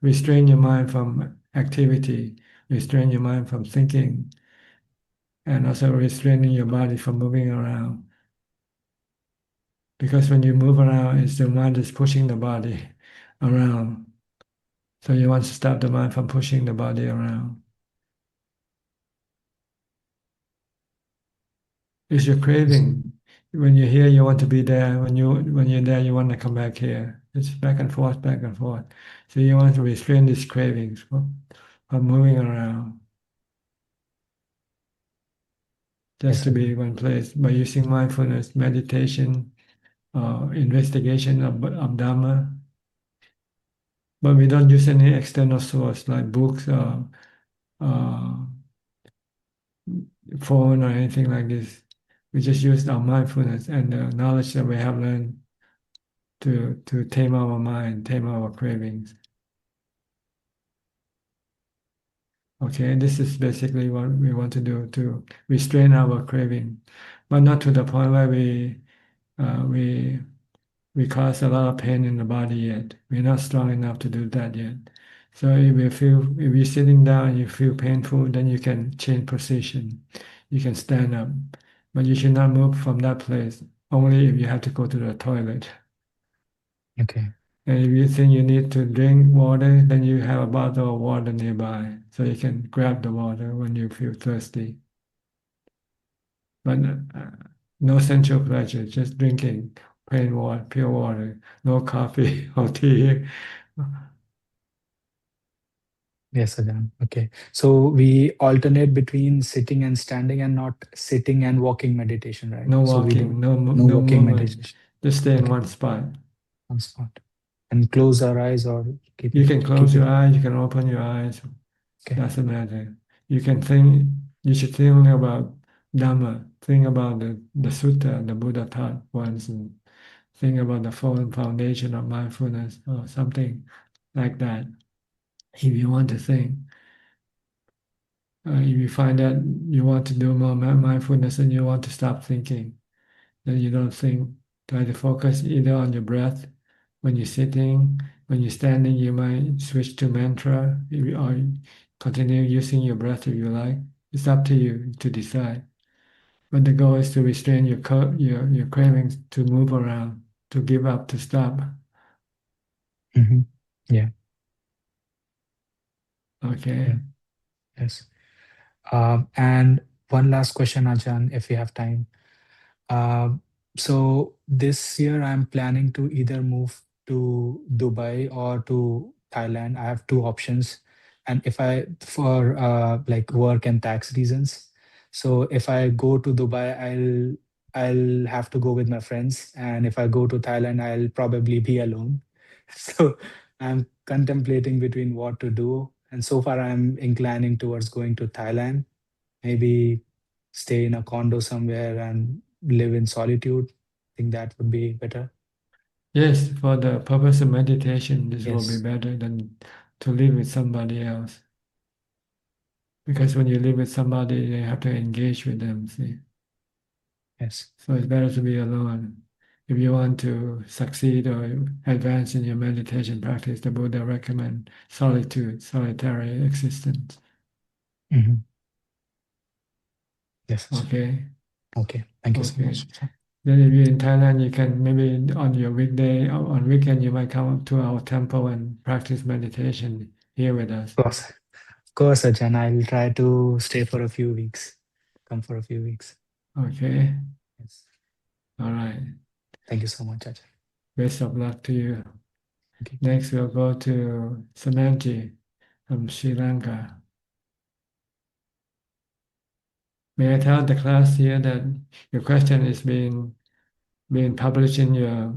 restrain your mind from activity, restrain your mind from thinking, and also restraining your body from moving around. Because when you move around, it's the mind that's pushing the body around. So you want to stop the mind from pushing the body around. It's your Yes. craving. When you're here, you want to be there. When you're there, you want to come back here. It's back and forth, back and forth. So you want to restrain these cravings from moving around, just Yes, to be Ajahn. in one place by using mindfulness, meditation, investigation of Dharma. But we don't use any external source like books or uh, phone or anything like this. We just use our mindfulness and the knowledge that we have learned to tame our mind, tame our cravings. Okay, this is basically what we want to do to restrain our craving, but not to the point where we we cause a lot of pain in the body yet. We're not strong enough to do that yet. So if you're sitting down and you feel painful, then you can change position. You can stand up, but you should not move from that place. Only if you have to go to the toilet. Okay. And if you think you need to drink water, then you have a bottle of water nearby, so you can grab the water when you feel thirsty. But no sensual pleasure, just drinking plain water, pure water, no coffee or tea. Yes, Ajahn. Okay. So we alternate between sitting and standing and not sitting and walking meditation, right? No So we do walking, no no no walking movement. meditation. Just stay in Okay. one spot. On spot. And close our eyes or keep You it can keep close your it. eyes, you can open your eyes. Okay. Doesn't matter. You can think. You should think about Dhamma. Think about the sutta the Buddha taught once, and think about the foundation of mindfulness or something like that. If you want to think, if you find that you want to do more mindfulness and you want to stop thinking, then you don't think. Try to focus either on your breath when you're sitting. When you're standing, you might switch to mantra or continue using your breath if you like. It's up to you to decide. But the goal is to restrain your cravings to move around, to give up, to stop. Mm-hmm. Yeah. Okay. Yeah. Yes. And one last question, Ajahn, if we have time. Um, so this year I'm planning to either move to Dubai or to Thailand. I have two options. And if I, for like work and tax reasons. So if I go to Dubai, I'll have to go with my friends. And if I go to Thailand, I'll probably be alone. So I'm contemplating between what to do. And so far I'm inclining towards going to Thailand, maybe stay in a condo somewhere and live in solitude. I think that would be better. Yes, for the purpose of meditation, this will be Yes, better than to live with somebody else. Because when you live with somebody, you have to engage with them, see. yes. So it's better to be alone. If you want to succeed or advance in your meditation practice, the Buddha recommend solitude, solitary existence. Mhm. Yes. Okay. Okay. Thank you so Okay. much. Then if you're in Thailand, you can maybe on your weekday or on weekend, you might come up to our temple and practice meditation here with us. Of course, Ajahn. I'll try to stay for a few weeks. Come for a few weeks. Okay. Yes. All right. Thank you so much, Ajahn. Best of luck to you. Okay. Next, we'll go to Samanji from Sri Lanka. May I tell the class here that your question is being published in your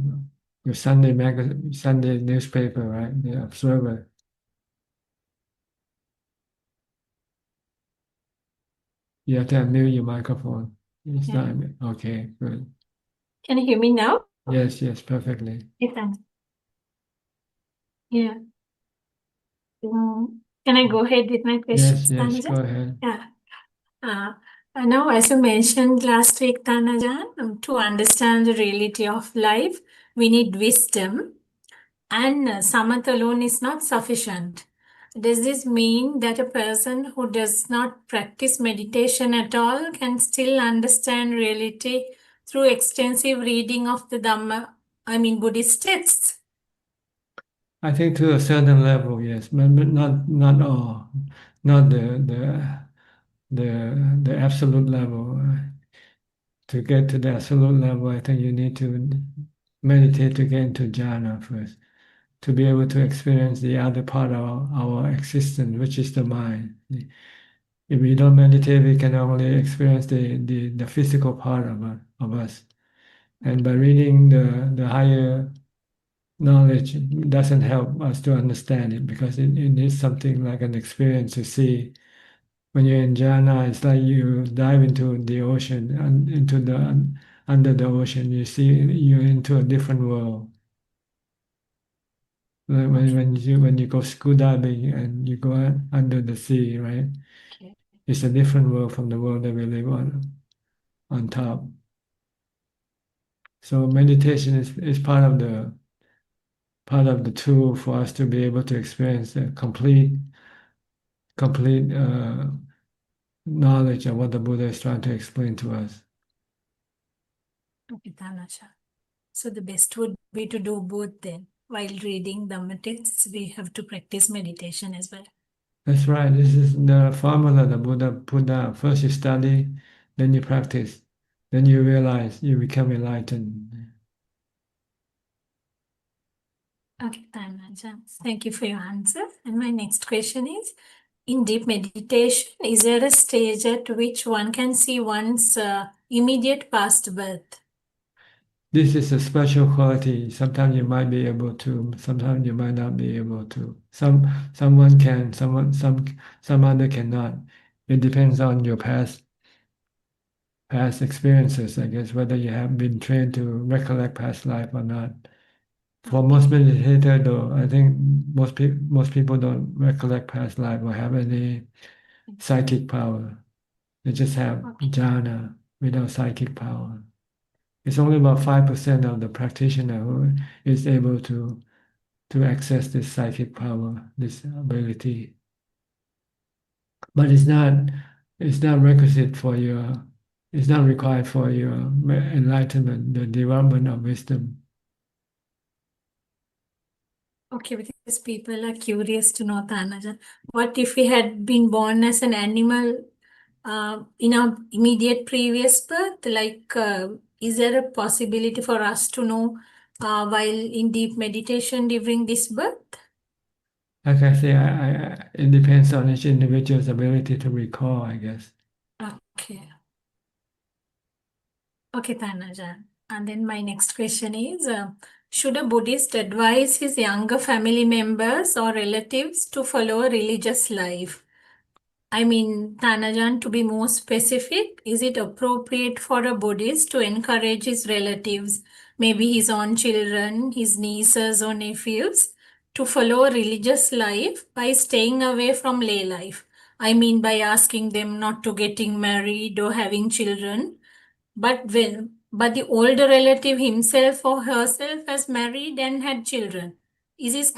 Sunday newspaper, right? The Observer. You have to unmute your microphone. It's Yeah. not okay. Good. Can you hear me now? Yes, perfectly. Yes, thanks. Yeah. Can I go ahead with my questions, Yes, Tanajan? go ahead. Yeah. Now, as you mentioned last week, Tanajan, to understand the reality of life, we need wisdom, and samatha alone is not sufficient. Does this mean that a person who does not practice meditation at all can still understand reality through extensive reading of the Buddhist texts? I think to a certain level, yes, but not all, not the absolute level. To get to the absolute level, I think you need to meditate to get into jhana first, to be able to experience the other part of our existence, which is the mind. If we don't meditate, we can only experience the physical part of us. And by reading the higher knowledge doesn't help us to understand it because it needs something like an experience to see. When you're in jhana, it's like you dive into the ocean and under the ocean. You see you're into a different world. When you go scuba diving and you go under the sea, right? Okay. It's a different world from the world that we live on top. So meditation is part of the tool for us to be able to experience a complete knowledge of what the Buddha is trying to explain to us. Okay, Tanasha. So the best would be to do both then. while reading Dhamma texts, we have to practice meditation as well. That's right. This is the formula the Buddha put down. First you study, then you practice, then you realize you become enlightened. Okay, Ajahn. Thank you for your answer. And my next question is, in deep meditation, is there a stage at which one can see one's immediate past birth? This is a special quality. Sometimes you might be able to, sometimes you might not be able to. Someone can, some other cannot. It depends on your past experiences, I guess, whether you have been trained to recollect past life or not. For most meditators, though, I think most people don't recollect past life or have any psychic power. They just have jhana without psychic power. It's only about 5% of the practitioner who is able to access this psychic power, this ability. But it's not requisite for your, it's not required for your enlightenment, the development of wisdom. Okay, because people are curious to know, Tanajan, what if we had been born as an animal in our immediate previous birth? Like, is there a possibility for us to know while in deep meditation during this birth? Like I say, it depends on each individual's ability to recall, I guess. Okay. Okay, Tanajan. And then my next question is, should a Buddhist advise his younger family members or relatives to follow a religious life? I mean, Tanajan, to be more specific, is it appropriate for a Buddhist to encourage his relatives, maybe his own children, his nieces or nephews, to follow a religious life by staying away from lay life? I mean, by asking them not to getting married or having children. But the older relative himself or herself has married and had children. Is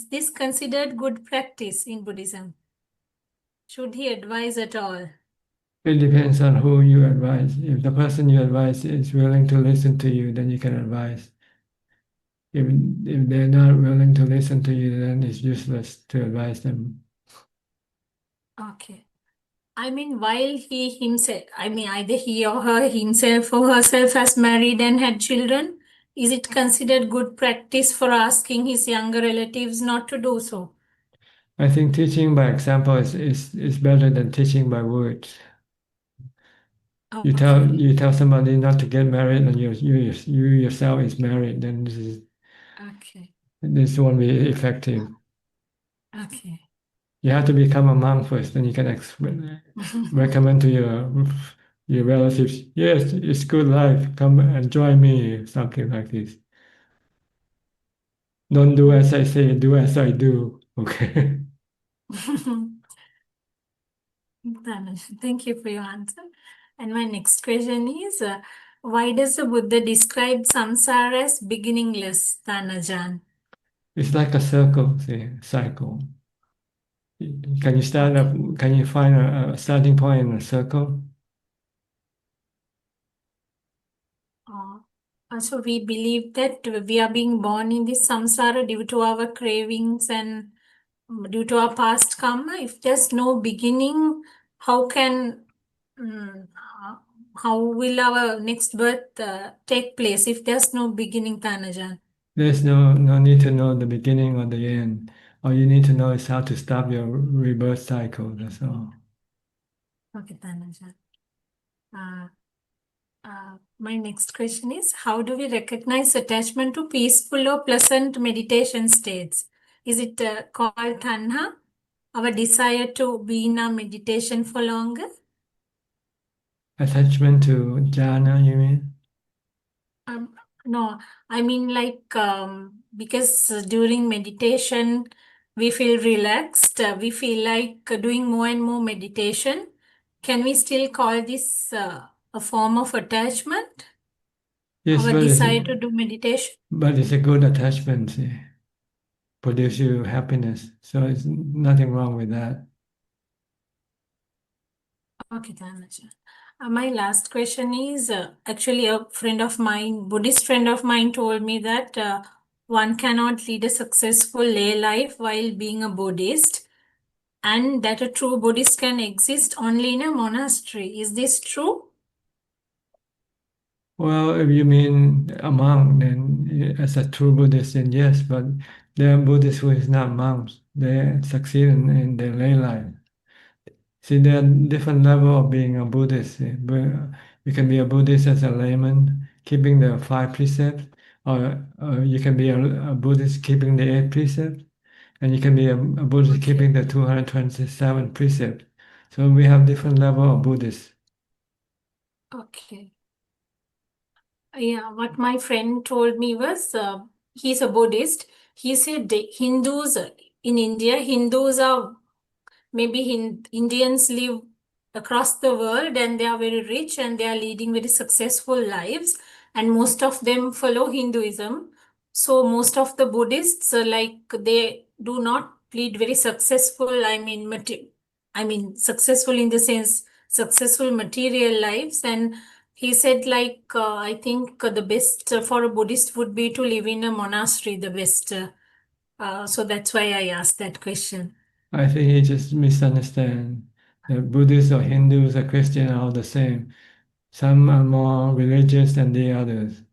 this considered good practice in Buddhism? Should he advise at all? It depends on who you advise. If the person you advise is willing to listen to you, then you can advise. If they're not willing to listen to you, then it's useless to advise them. Okay. I mean, while he himself, I mean, either he or her himself or herself has married and had children, is it considered good practice for asking his younger relatives not to do so? I think teaching by example is better than teaching by words. You tell somebody not to get married, and you yourself is married, then this won't be effective. Okay. You have to become a monk first, then you can recommend to your relatives. Yes, it's good life. Come and join me. Something like this. Don't do as I say, do as I do. Okay. Thank you for your answer. And my next question is, why does the Buddha describe samsara as beginningless, Tanajan? It's like a circle, cycle. Can you start up? Can you find a starting point in a circle? So we believe that we are being born in this samsara due to our cravings and due to our past karma. If there's no beginning, how will our next birth take place if there's no beginning, Tanajan? There's no need to know the beginning or the end. All you need to know is how to stop your rebirth cycle. That's all. Okay, Tanajan. My next question is, how do we recognize attachment to peaceful or pleasant meditation states? Is it called tanha, our desire to be in our meditation for longer? Attachment to jhana, you mean? No, I mean because during meditation we feel relaxed, we feel like doing more and more meditation. Can we still call this a form of attachment? Yes, Our desire to do meditation? But it's a good attachment. Produce you happiness. So it's nothing wrong with that. Okay, Tanaja. My last question is actually a friend of mine, Buddhist friend of mine, told me that one cannot lead a successful lay life while being a Buddhist, and that a true Buddhist can exist only in a monastery. Is this true? Well, if you mean a monk, then as a true Buddhist, then yes, but there are Buddhists who is not monks. They succeed in their lay life. See, there are different level of being a Buddhist. You can be a Buddhist as a layman, keeping the 5 precepts, or you can be a Buddhist keeping the 8 precepts, and you can be a Buddhist Okay. keeping the 227 precepts. So we have different level of Buddhists. Okay. Yeah, what my friend told me was he's a Buddhist. He said Hindus in India, Hindus are maybe Indians live across the world and they are very rich and they are leading very successful lives, and most of them follow Hinduism. So most of the Buddhists like they do not lead very successful, I mean successful in the sense successful material lives. And he said I think the best for a Buddhist would be to live in a monastery, the best. So that's why I asked that question. I think he just misunderstand. The Buddhists or Hindus or Christian are all the same. Some are more religious than the others.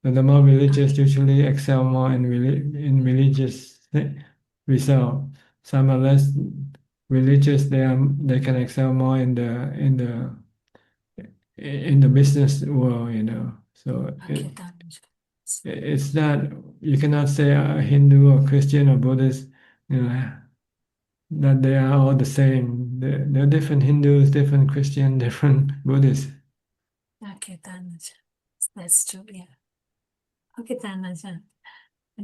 And the more religious usually excel more in religious result. Some are less religious. They can excel more in the business world. So Okay, it's not, you cannot say a Hindu or Christian or Buddhist, that they are all the same. There are different Hindus, different Christian, different Buddhists. Okay, Tanaja. That's true, yeah. Okay, Tanaja.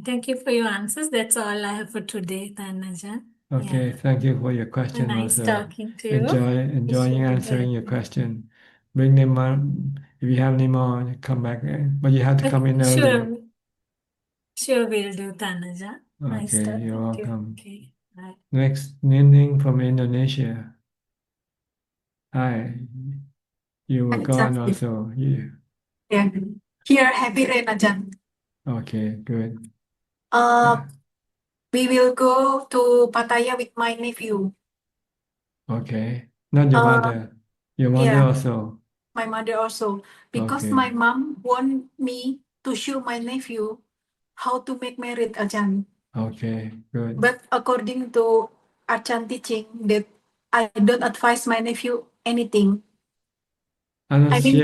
Thank you for your answers. That's all I have for today, Tanaja. Okay, Yeah. thank you for your question Nice also. talking to you. Enjoying answering your question. Bring them on. If you have any more, come back. But you have to come in early. Sure. Sure, will do, Tanaja. Nice Okay, talking you're to you. welcome. Okay, bye. Next, Nining from Indonesia. Hi, you were gone also. Yeah. Here, heavy rain, Ajahn. Okay, good. We will go to Pattaya with my nephew. Okay, not your mother. Your mother Yeah, also. my mother also. Because Okay, my mom want me to show my nephew how to make merit, Ajahn. okay, good. But according to Ajahn teaching that I don't advise my nephew anything. Unless I she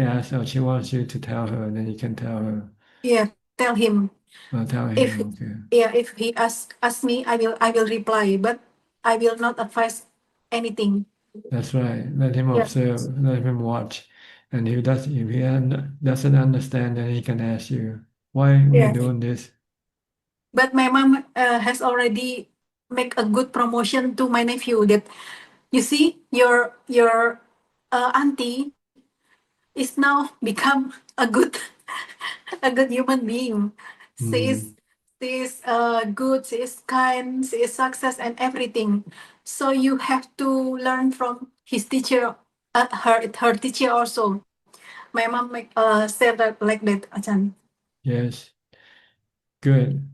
asks or she wants you to tell her, then you can tell her. yeah, tell him. Tell If him, okay. if he ask me, I will reply, but I will not advise anything. That's right. Let him Yeah. observe, let him watch. And if he doesn't understand, then he can ask you, why we are Yeah. doing this? But my mom has already make a good promotion to my nephew that you see your auntie is now become a good a good human being. She is good, she is kind, she is success and everything. So you have to learn from his teacher, her teacher also. My mom said that like that, Ajahn. Yes, good.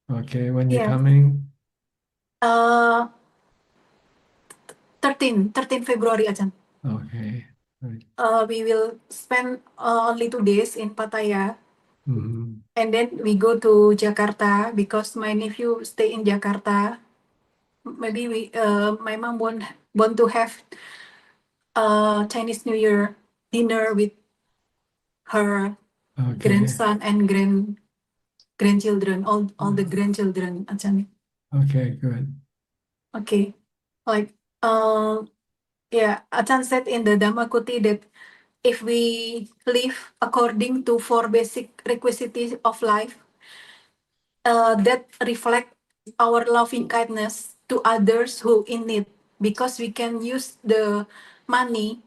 Okay, when you're Yeah. coming? 13 February, Ajahn. Okay, right. We will spend only 2 days in Pattaya, Mm-hmm. and then we go to Jakarta because my nephew stay in Jakarta. Maybe my mom want to have Chinese New Year dinner with her Okay, grandson and grandchildren, all the grandchildren, Ajahn. okay, good. Okay, like yeah, Ajahn said in the Dhammakuti that if we live according to 4 basic requisites of life, that reflect our loving kindness to others who in need, because we can use the money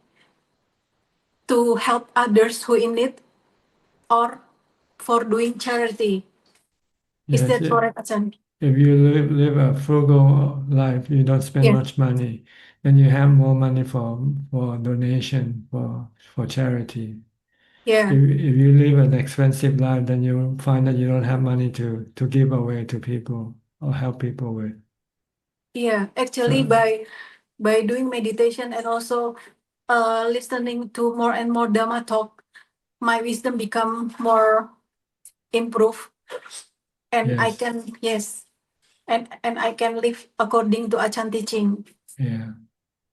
to help others who in need or for doing charity. Is Yes, that correct, Ajahn? if you live a frugal life, you don't spend Yes. much money, then you have more money for donation, for charity. Yeah, if you live an expensive life, then you find that you don't have money to give away to people or help people with. yeah. Actually, So by doing meditation and also listening to more and more Dhamma talk, my wisdom become more improved, and I yes, can and I can live according to Ajahn teaching, yeah,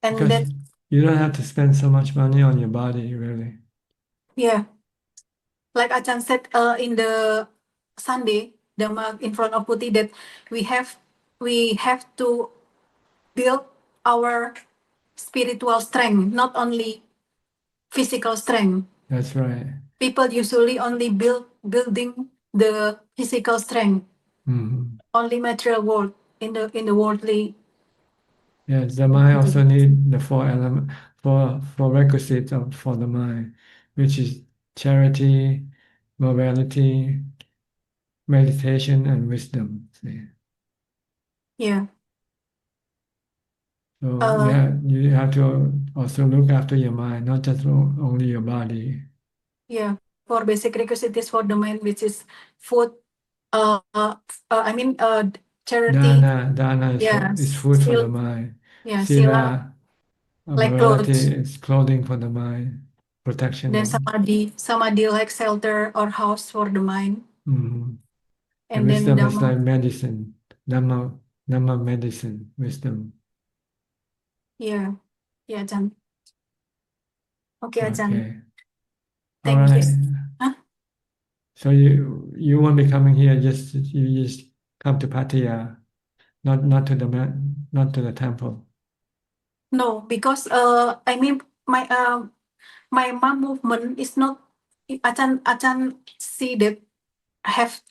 and because that you don't have to spend so much money on your body, really. yeah, like Ajahn said in the Sunday Dhamma in front of Putih that we have to build our spiritual strength, not only physical strength. That's right. People usually only building the physical strength, Hmm. only material world in the worldly. Yes, the mind also need the four element for requisites for the mind, which is charity, morality, meditation, and wisdom. See? Yeah. So Uh, you have to also look after your mind, not just only your body. yeah. For basic requisites for the mind, which is food. I mean, charity. Dana Yeah. is food for the mind. Yeah. Sila, Sila, like morality clothes. is clothing for the mind, protection Then of. samadhi like shelter or house for the mind. Mhm. And And then wisdom is Dhamma. like medicine, Dhamma medicine, wisdom. Yeah. Yeah, Ajahn. Okay, Ajahn. Okay. All Thank you. right. Huh? So you won't be coming here. You just come to Pattaya, not to not to the temple. No, because I mean my mom movement is not Ajahn see that have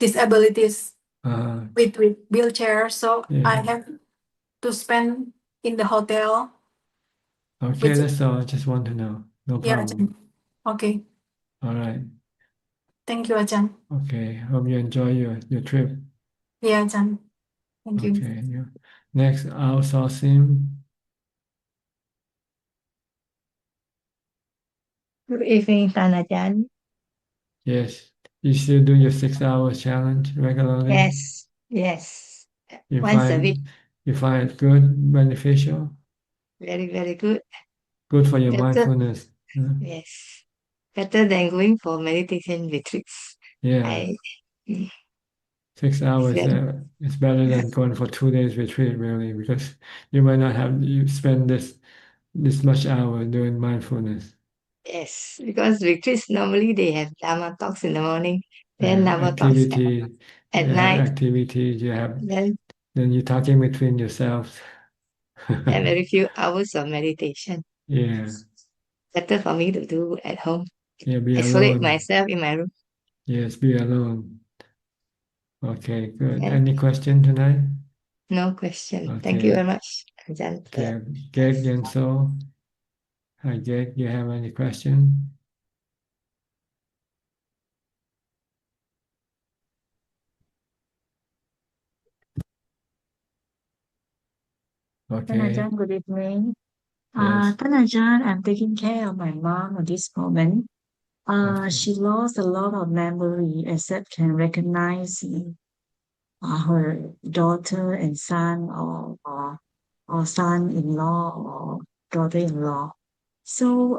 disabilities Uh, with wheelchair, so I yeah. have to spend in the hotel. Okay, Which that's all. I just want to know. No yeah, problem. Ajahn. Okay, All right. thank you, Ajahn. Okay. Hope you enjoy your trip. Yeah, Ajahn. Thank you. Okay. Yeah. Next, outsourcing. Good evening, Tanajan. Yes. You still do your 6 hours challenge regularly? Yes. You Once a week, find it good, beneficial, very good. good for your Better, mindfulness. yes. Better than going for meditation retreats. Yeah. I, mm, 6 hours, very, it's better than going for 2 days retreat, really, because you might not have you spend this much hour doing mindfulness. yes, because retreats normally they have Dharma talks in the morning, then Dharma talks Activity, at you have night, activities, then then you're talking between yourselves. and very few hours of meditation. Yeah, Better for me to do at home. yeah, be Isolate alone. myself in my room. Yes, be alone. Okay, good. And Any question tonight? no question. Thank you Okay, very much, Ajahn. okay. Get Genso. Hi, Get. You have any question? Okay. Ajahn, good evening. Yes. Ajahn, I'm taking care of my mom at this moment. Okay. She lost a lot of memory, except can recognize her daughter and son or son-in-law or daughter-in-law. So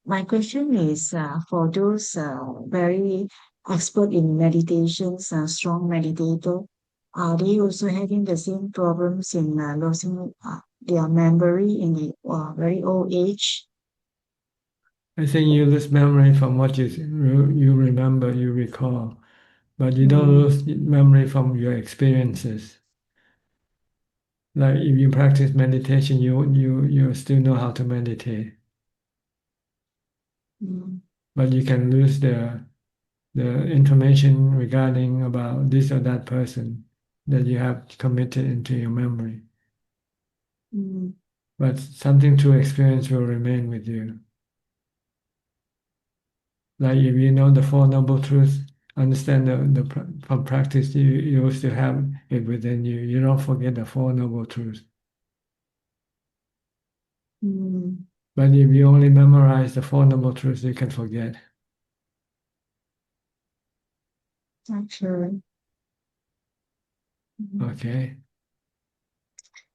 my question is for those very expert in meditations, strong meditator, are they also having the same problems in losing their memory in the very old age? I think you lose memory from what you remember, you recall, but you don't Mm, lose memory from your experiences. Like if you practice meditation, you still know how to meditate, mm, but you can lose the information regarding about this or that person that you have committed into your memory. mm, But something to experience will remain with you. Like if you know the Four Noble Truths, understand from practice, you will still have it within you. You don't forget the Four Noble Truths. mm. But if you only memorize the Four Noble Truths, you can forget. Actually. Okay.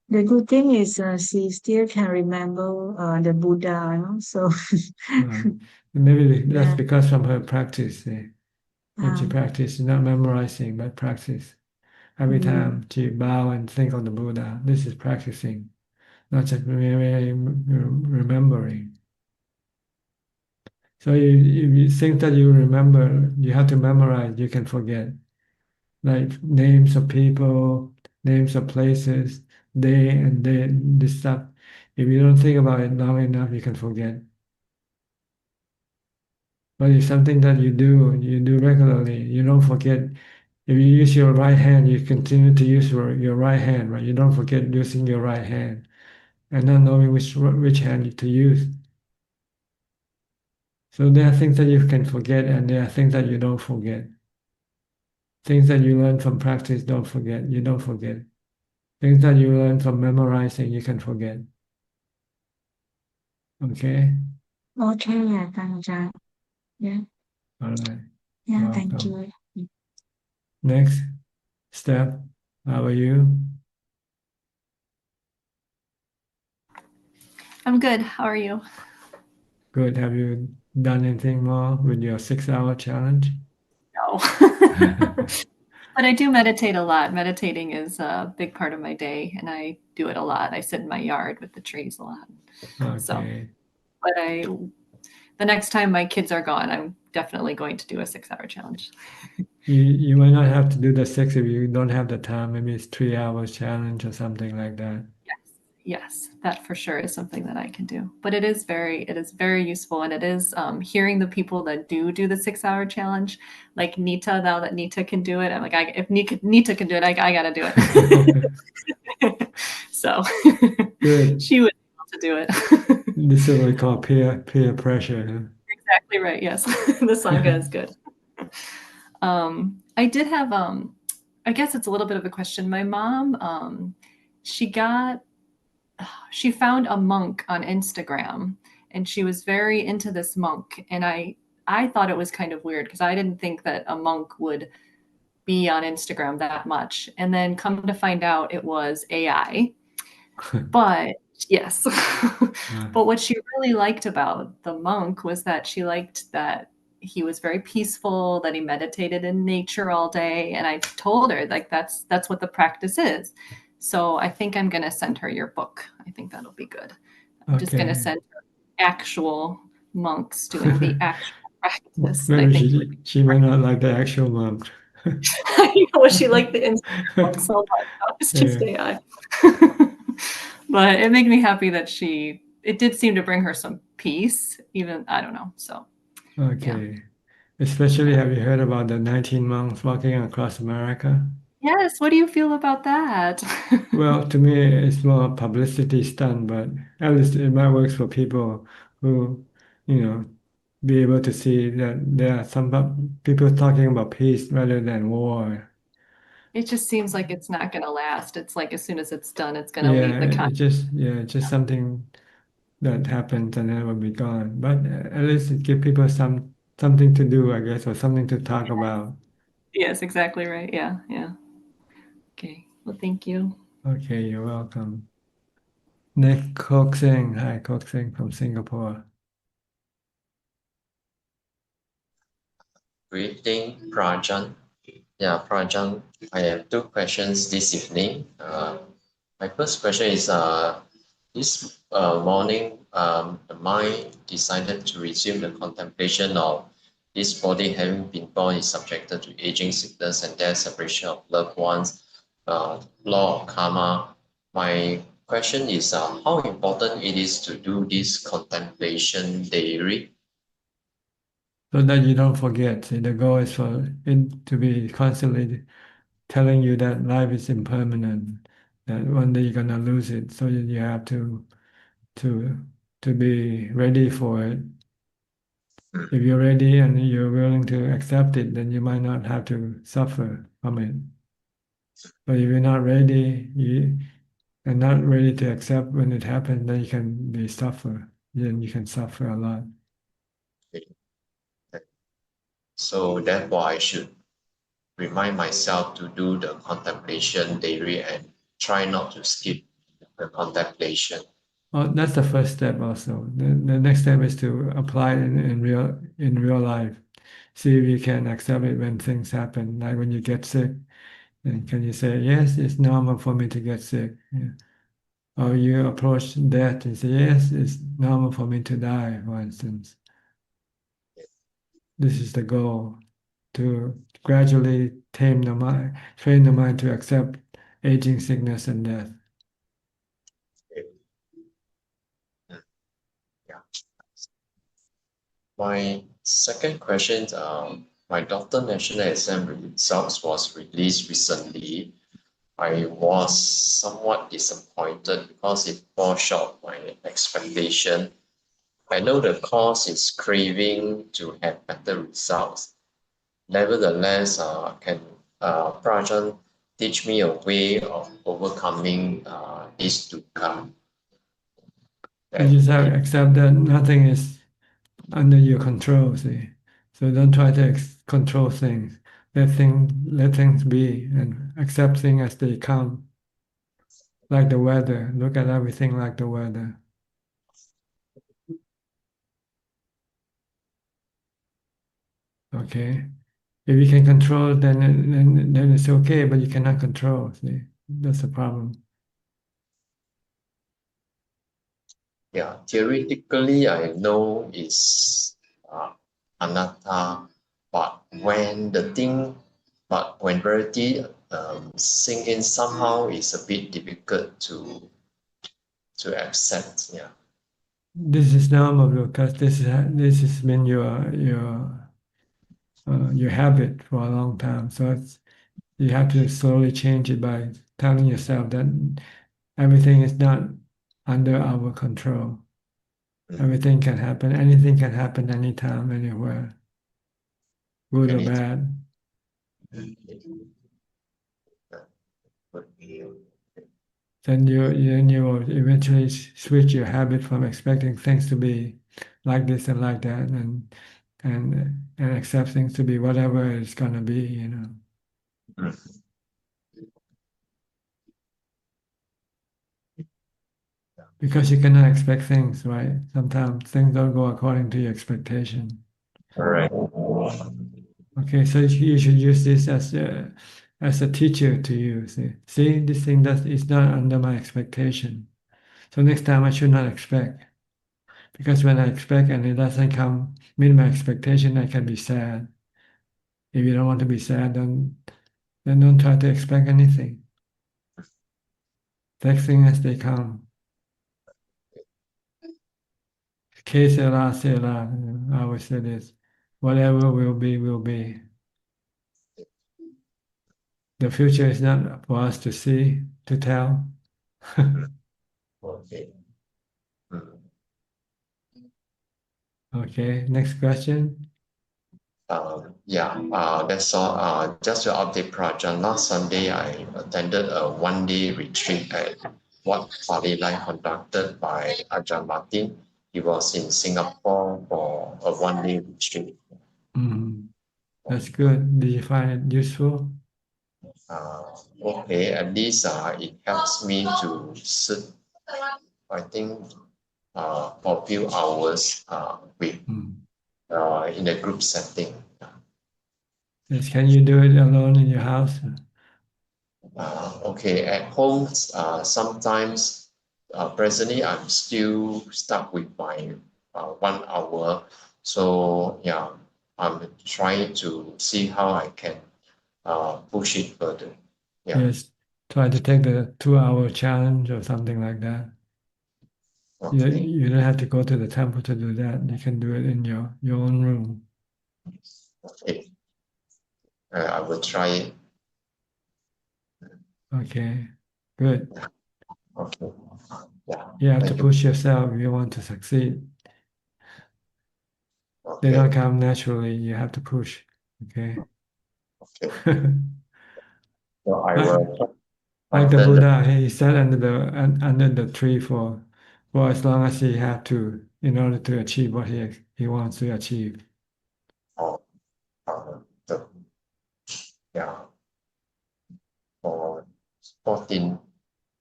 The good thing is she still can remember the Buddha, no? So Maybe that's yeah. because from her practice. When she practice, not memorizing, but practice. Every time she bow and think of the Buddha, this is practicing, not just remembering. So if you think that you remember, you have to memorize, you can forget. Like names of people, names of places, day and day, this stuff. If you don't think about it long enough, you can forget. But it's something that you do regularly, you don't forget. If you use your right hand, you continue to use your right hand, right? You don't forget using your right hand and not knowing which hand to use. So there are things that you can forget and there are things that you don't forget. Things that you learn from practice, don't forget. You don't forget. Things that you learn from memorizing, you can forget. Okay? Okay, yeah, thank you. Yeah, All right. yeah, thank Welcome. you. Next step. How are you? I'm good. How are you? Good. Have you done anything more with your 6-hour challenge? No. But I do meditate a lot. Meditating is a big part of my day, and I do it a lot. I sit in my yard with the trees a lot. So, Okay. but the next time my kids are gone, I'm definitely going to do a 6-hour challenge. You might not have to do the 6 if you don't have the time. Maybe it's 3 hours challenge or something like that. Yes, that for sure is something that I can do. But it is very useful, and it is hearing the people that do the 6-hour challenge, like Nita. Now that Nita can do it, I'm like, if Nita can do it, I gotta do it. So Good. she was able to do it. This is what we call peer pressure. Exactly right. Yes, the Sangha is good. I did have I guess it's a little bit of a question. My mom, she found a monk on Instagram, and she was very into this monk, and I thought it was kind of weird because I didn't think that a monk would be on Instagram that much. And then come to find out it was AI. But yes. But what she really liked about the monk was that she liked that he was very peaceful, that he meditated in nature all day. And I told her, like, that's what the practice is. So I think I'm going to send her your book. I think that'll be good. I'm just going to send her actual monks doing the actual practice. And I Maybe think she might not like the actual monk. I know she liked the Instagram monk so much. That was just AI. But it made me happy that it did seem to bring her some peace, even, I don't know. So, Okay. yeah. Especially, have you heard about the 19 monks walking across America? Yes. What do you feel about that? Well, to me, it's more publicity stunt, but at least it might work for people who, be able to see that there are some people talking about peace rather than war. It just seems like it's not going to last. It's like as soon as it's done, it's going to leave Yeah, the it's just something that happens and then it will be gone. But at least it gives people something to do, I guess, or something to talk about. Yes, exactly right. Yeah, yeah. Okay. Well, thank you. Okay, you're welcome. Nick Koksing. Hi, Koksing from Singapore. Greeting, Prajan. Yeah, Prajan, I have two questions this evening. My first question is this morning, the mind decided to resume the contemplation of this body having been born is subjected to aging, sickness, and death, separation of loved ones, law of karma. My question is how important it is to do this contemplation daily. So that you don't forget. See, the goal is for it to be constantly telling you that life is impermanent, that one day you're gonna lose it. So you have to to be ready for it. If you're ready and you're willing to accept it, then you might not have to suffer from it. But if you're not ready, you are not ready to accept when it happens, then you can be suffer. then you can suffer a lot. So therefore, I should remind myself to do the contemplation daily and try not to skip the contemplation. Oh, that's the first step also. The next step is to apply it in real life. See if you can accept it when things happen. Like when you get sick, then can you say, yes, it's normal for me to get sick. Yeah. Or you approach death and say, yes, it's normal for me to die, for instance. This is the goal, to gradually tame the mind, train the mind to accept aging, sickness, and death. Yeah. My second question, my daughter national exam results was released recently. I was somewhat disappointed because it falls short of my expectation. I know the course is craving to have better results. Nevertheless, can Prajan teach me a way of overcoming this dukkha? You just have to accept that nothing is under your control, see. So don't try to control things. Let things be and accept things as they come. Like the weather. Look at everything like the weather. Okay. If you can control, then it's okay, but you cannot control. See, that's the problem. Yeah, theoretically, I know it's anatta, but when reality sink in, somehow it's a bit difficult to accept. Yeah. This is normal because this has been your habit for a long time. So you have to slowly change it by telling yourself that everything is not under our control. Everything can happen. Anything can happen anytime, anywhere, good or bad. Then you will eventually switch your habit from expecting things to be like this and like that, and accept things to be whatever it's gonna be, you know. Because you cannot expect things, right? Sometimes things don't go according to your expectation. Right. Okay, so you should use this as a teacher to you. See, this thing that is not under my expectation. So next time I should not expect. Because when I expect and it doesn't come meet my expectation, I can be sad. If you don't want to be sad, then don't try to expect anything. Take things as they come. Que sera, sera. I always say this. Whatever will be, will be. The future is not for us to see, to tell. Okay. Okay, next question. That's all. Just to update Prajan, last Sunday I attended a one-day retreat at Wat Pali Lai conducted by Ajaan Martin. He was in Singapore for a one-day retreat. That's good. Did you find it useful? Okay, at least it helps me to sit, I think, for a few hours with in a group setting. Yes, can you do it alone in your house? Okay, at home, sometimes presently I'm still stuck with my 1 hour. So yeah, I'm trying to see how I can push it further. Yeah. Yes, try to take the 2-hour challenge or something like that. Okay. You don't have to go to the temple to do that. You can do it in your own room. Okay. I will try it. Okay, good. Okay. Yeah. You have to Thank you. push yourself if you want to succeed. They don't come naturally. You have to push. Okay. Okay. So I Like, will like the attend Buddha, he sat under the tree for as long as he had to in order to achieve what he wants to achieve. Oh, the, yeah, for 14,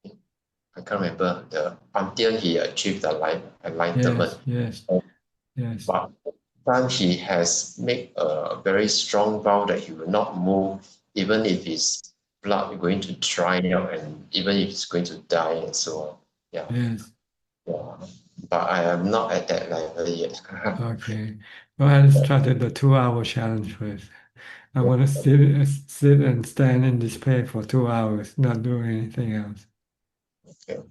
I can't remember until he achieved the enlightenment. Yes. But then he has made a very strong vow that he will not move, even if his blood is going to dry out and even if he's going to die and so on. Yeah. Yes. Yeah. But I am not at that level yet. Okay. Well, I started the 2-hour challenge first. I want to sit and stand in display for 2 hours, not doing anything else. Okay.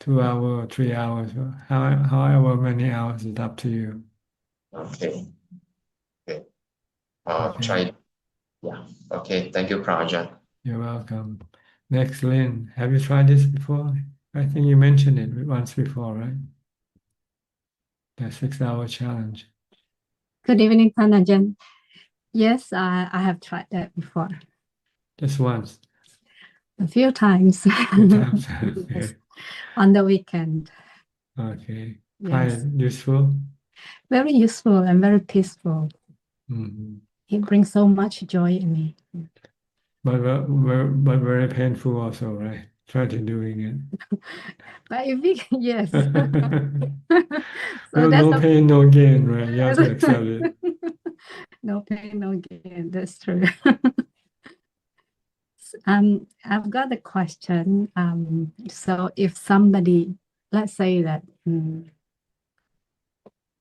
2 hours, 3 hours, however many hours is up to you. Okay. Okay. Okay. Try. Yeah. Okay. Thank you, Prajan. You're welcome. Next, Lynn, have you tried this before? I think you mentioned it once before, right? The 6-hour challenge. Good evening, Ajaan. Yes, I have tried that before. Just once. A few times. Few times. Yes. On the weekend. Okay. Yes. Find it useful? Very useful and very peaceful. Mm-hmm. It brings so much joy in me. But very painful also, right? Try to doing it. But if we, yes. Well, that's no pain, no gain, right? You have to accept it. No pain, no gain. That's true. I've got a question. So if somebody, let's say that,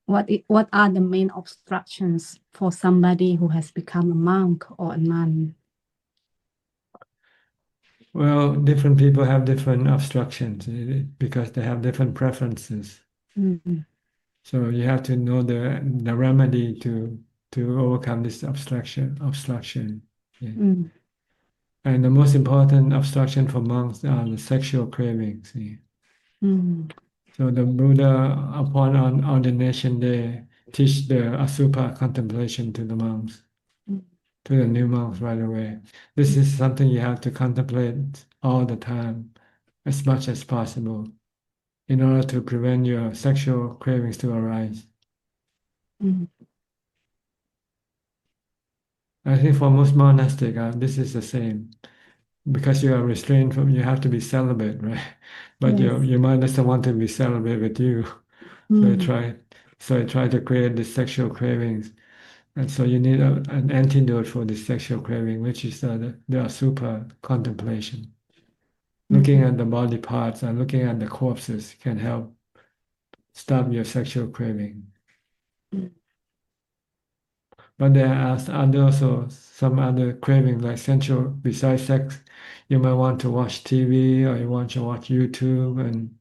what are the main obstructions for somebody who has become a monk or a nun? Well, different people have different obstructions because they have different preferences. Mm. So you have to know the remedy to overcome this obstruction. Yeah. Mm. And the most important obstruction for monks are the sexual cravings. Yeah. Mm. So the Buddha, upon ordination day, teach the Asupa contemplation to the monks, to the new monks right away. This is something you have to contemplate all the time, as much as possible, in order to prevent your sexual cravings to arise. Mm. I think for most monastic, this is the same. Because you are restrained from, you have to be celibate, right? But Yes. your mind doesn't want to be celibate with you. So I try to create the sexual cravings. And so you need an antidote for this sexual craving, which is the asupa contemplation. Looking at the body parts and looking at the corpses can help stop your sexual craving. But there are also some other cravings like sensual, besides sex. You might want to watch TV or you want to watch YouTube and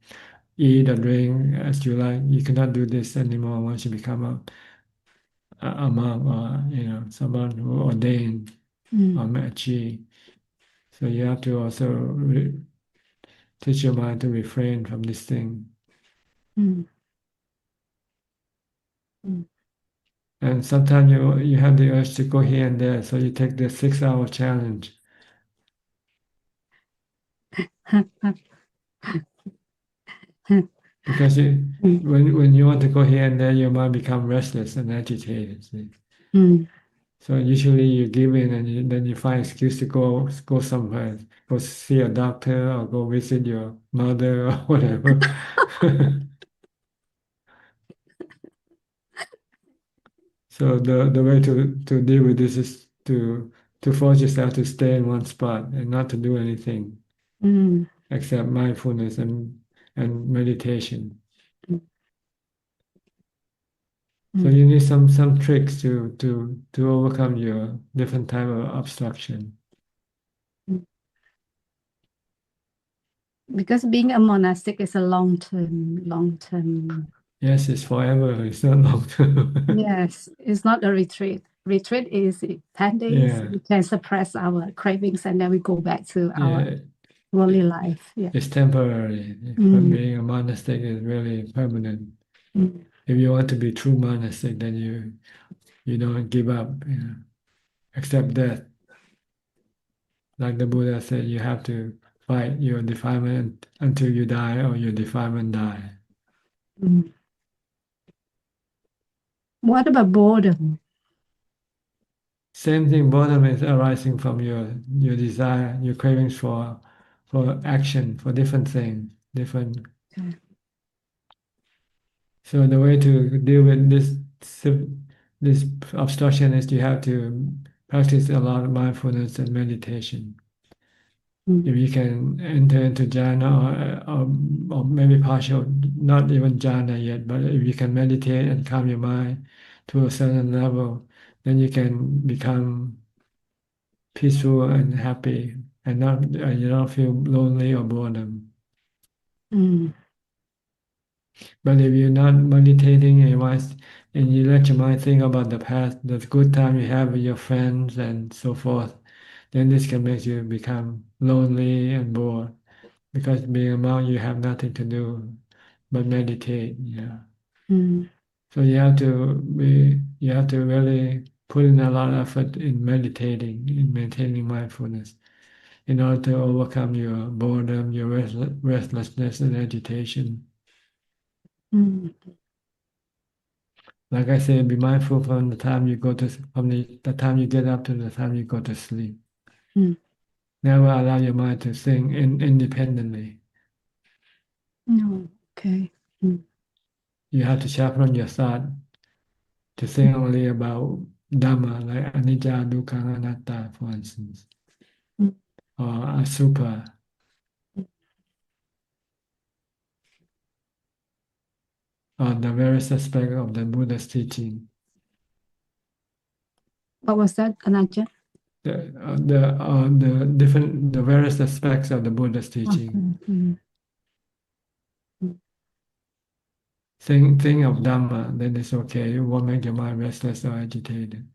eat or drink as you like. You cannot do this anymore once you become a monk or someone who ordained or machi. So you have to also teach your mind to refrain from this thing. Mm. And sometimes you have the urge to go here and there, so you take the 6-hour challenge. Because when you want to go here and there, your mind become restless and agitated. See? So usually you give in and then you find excuse to go somewhere, go see a doctor or go visit your mother or whatever. So the way to deal with this is to force yourself to stay in one spot and not to do anything except mindfulness and meditation. So you need some tricks to overcome your different type of obstruction. Because being a monastic is a long-term. Yes, it's forever. It's not long term. Yes, it's not a retreat. Retreat is 10 days. Yeah. We can suppress our cravings and then we go back to our Yeah, worldly life. Yeah. it's temporary. But being a monastic is really permanent. If you want to be true monastic, then you don't give up, accept death. Like the Buddha said, you have to fight your defilement until you die or your defilement die. What about boredom? Same thing, boredom is arising from your desire, your cravings for action, for different things, different. Okay. So the way to deal with this obstruction is you have to practice a lot of mindfulness and meditation. If you can enter into jhana or maybe partial, not even jhana yet, but if you can meditate and calm your mind to a certain level, then you can become peaceful and happy, and not you don't feel lonely or boredom. Mm. But if you're not meditating and you let your mind think about the past, the good time you have with your friends and so forth, then this can make you become lonely and bored. Because being a monk, you have nothing to do but meditate. Yeah. Mm. So you have to really put in a lot of effort in meditating, in maintaining mindfulness, in order to overcome your boredom, your restlessness and agitation. Mm. Like I said, be mindful from the time you the time you get up to the time you go to sleep. Mm. Never allow your mind to think independently. No. Okay. Mm. You have to sharpen your thought to think only about Dhamma, like anicca, dukkha, anatta, for instance, Mm. or asubha. Or the various aspects of the Buddha's teaching. What was that, Anaja? The various aspects of the Buddha's teaching. Okay. Mm. Mm. Think of Dhamma, then it's okay. It won't make your mind restless or agitated.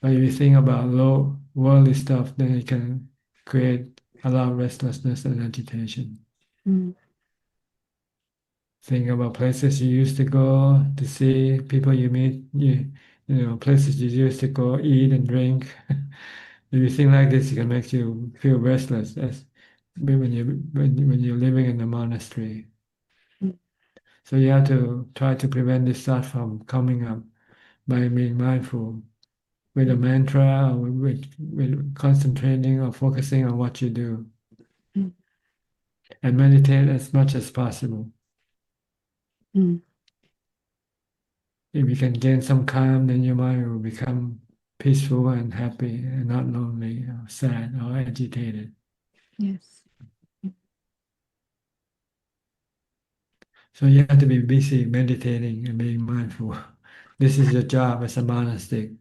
But if you think about low worldly stuff, then it can create a lot of restlessness and agitation. Mm. Think about places you used to go to see, people you meet, places you used to go eat and drink. If you think like this, it can make you feel restless as when you're living in a monastery. Mm. So you have to try to prevent this thought from coming up by being mindful with a mantra or with concentrating or focusing on what you do. Mm. And meditate as much as possible. Mm. If you can gain some calm, then your mind will become peaceful and happy and not lonely or sad or agitated. Yes. So you have to be busy meditating and being mindful. This is your job as a monastic.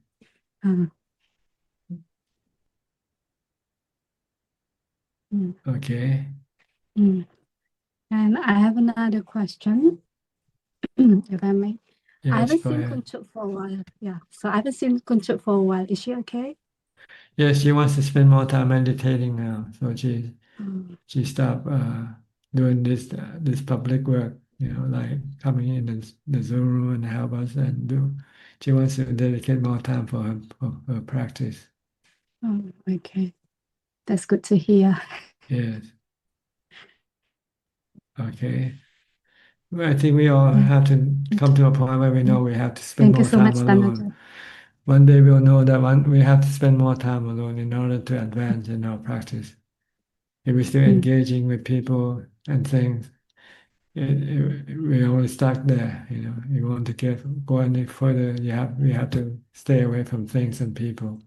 Mm. Okay. Mm. And I have another question, if I may. I Yes, haven't go seen ahead. Kunchuk for a while. Yeah. So I haven't seen Kunchuk for a while. Is she okay? Yes, she wants to spend more time meditating now. So Mm. she stopped doing this public work, like coming in the Zoom room and help us and do. She wants to dedicate more time for her practice. Oh, okay. That's good to hear. Yes. Okay. Well, I think we all have to come to a point where we know we have to spend Thank you more so time much, alone. Tanaja. One day we'll know that we have to spend more time alone in order to advance in our practice. If we're still engaging with people and things, we're only stuck there. If you want to go any further, we have to stay away from things and people,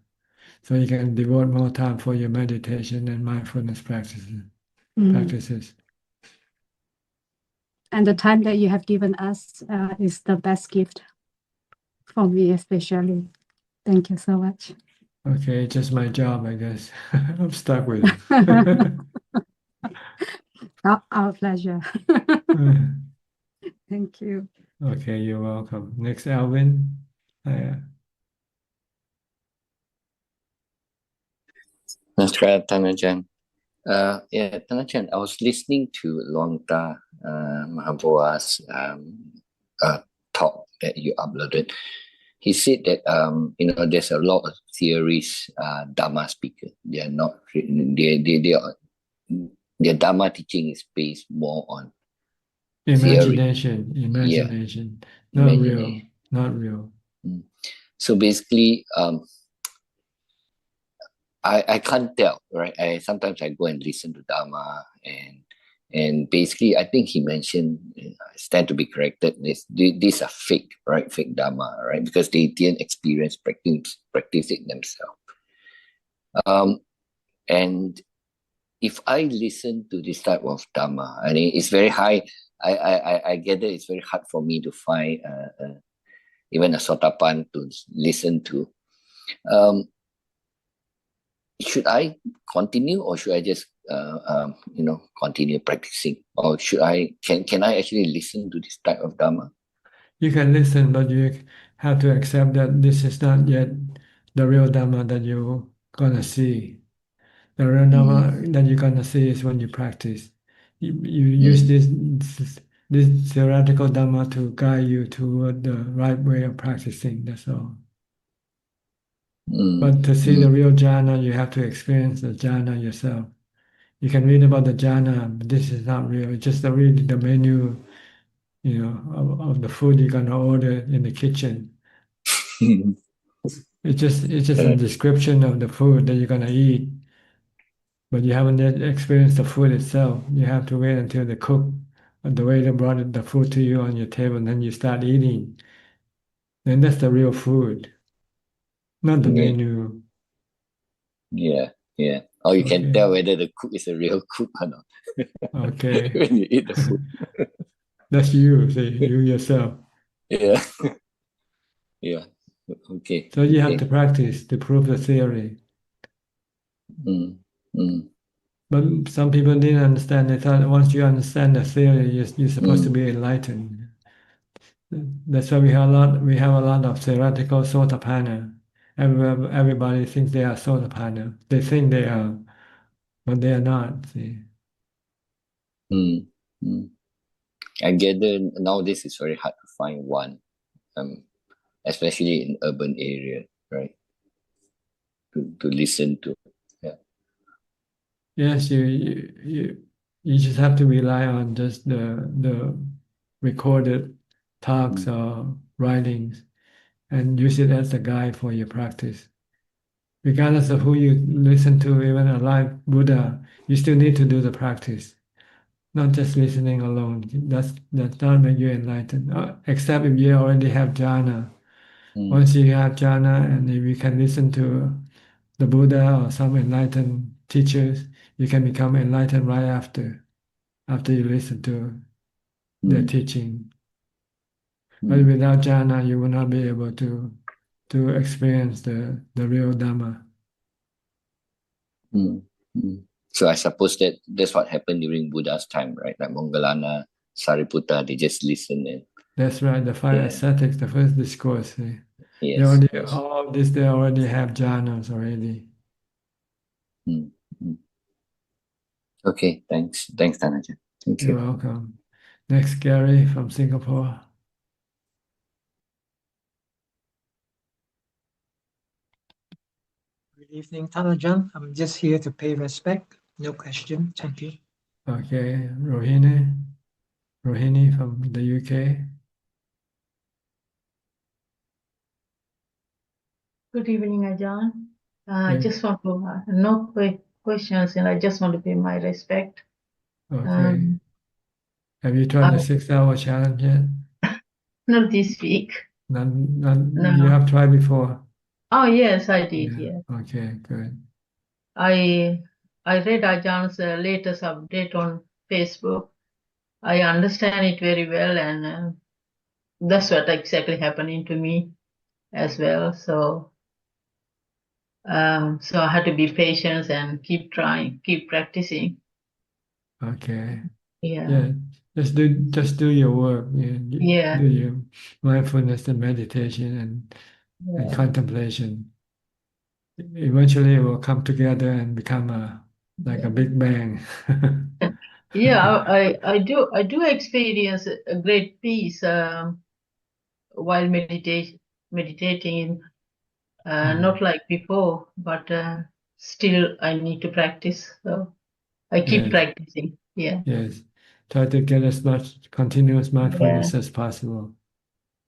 so you can devote more time for your meditation and mindfulness practices. Practices. And the time that you have given us is the best gift for me, especially. Thank you so much. Okay, just my job, I guess. I'm stuck with it. Our pleasure. Thank you. Okay, you're welcome. Next, Alvin. Namaskar, Tanajan. Tanajan, I was listening to Lonta Mahaboa's talk that you uploaded. He said that there's a lot of theories, Dharma speaker. They are not their Dharma teaching is based more on Imagination, theory. imagination, Yeah. not real. So basically, I can't tell, right? Sometimes I go and listen to Dharma, and basically I think he mentioned, I stand to be corrected, these are fake, right? Fake Dharma, right? Because they didn't experience practice it themselves. And if I listen to this type of Dharma, I mean, it's very high. I get that it's very hard for me to find even a sotapan to listen to. Should I continue, or should I just continue practicing, or should can I actually listen to this type of Dharma? You can listen, but you have to accept that this is not yet the real Dhamma that you're gonna see. The real Dhamma that you're gonna see is when you practice. You use this theoretical Dhamma to guide you toward the right way of practicing. That's all. But to see the real jhana, you have to experience the jhana yourself. You can read about the jhana, but this is not real. It's just read the menu, of the food you're gonna order in the kitchen. It's just a description of the food that you're gonna eat, but you haven't yet experienced the food itself. You have to wait until the waiter brought the food to you on your table, and then you start eating. Then that's the real food, not the menu. Yeah. Or you can tell whether the cook is a real cook or not. Okay. When you eat the food. That's you, see, you yourself. Yeah. Yeah. Okay. So you have to practice to prove the theory. But some people didn't understand. They thought once you understand the theory, you're supposed to be enlightened. That's why we have a lot of theoretical sotapanna. Everybody thinks they are sotapanna. They think they are, but they are not. See. I gather nowadays it's very hard to find one, especially in urban area, right? To listen to. Yeah. Yes, you just have to rely on just the recorded talks or writings and use it as a guide for your practice. Regardless of who you listen to, even a live Buddha, you still need to do the practice, not just listening alone. That's not make you enlightened, except if you already have jhana. Once you have jhana, and if you can listen to the Buddha or some enlightened teachers, you can become enlightened right after you listen to their teaching. But without jhana, you will not be able to experience the real Dhamma. So I suppose that's what happened during Buddha's time, right? Like Moggallana, Sariputta, they just listen and. That's right. The five ascetics, the first discourse. Yes. All of this, they already have jhanas already. Okay, thanks, Tanajan. Thank You're you. welcome. Next, Gary from Singapore. Good evening, Thanajan. I'm just here to pay respect. No question. Thank you. Okay, Rohini from the UK. Good evening, Ajaan. I just want to, no questions, and I just want to pay my respect. Okay. Have you tried the 6-hour challenge yet? Not this week. No. You have tried before? Oh, yes, I did, yeah. Okay, good. I read Ajaan's latest update on Facebook. I understand it very well, and that's what exactly happening to me as well. So I had to be patient and keep trying, keep practicing. Okay. Yeah. Just do your work. Yeah. Do your mindfulness and meditation and contemplation. Eventually, it will come together and become like a big bang. Yeah, I do experience a great peace while meditating. Not like before, but still I need to practice. So I keep practicing. Yeah. Yes. Try to get as much continuous mindfulness as possible.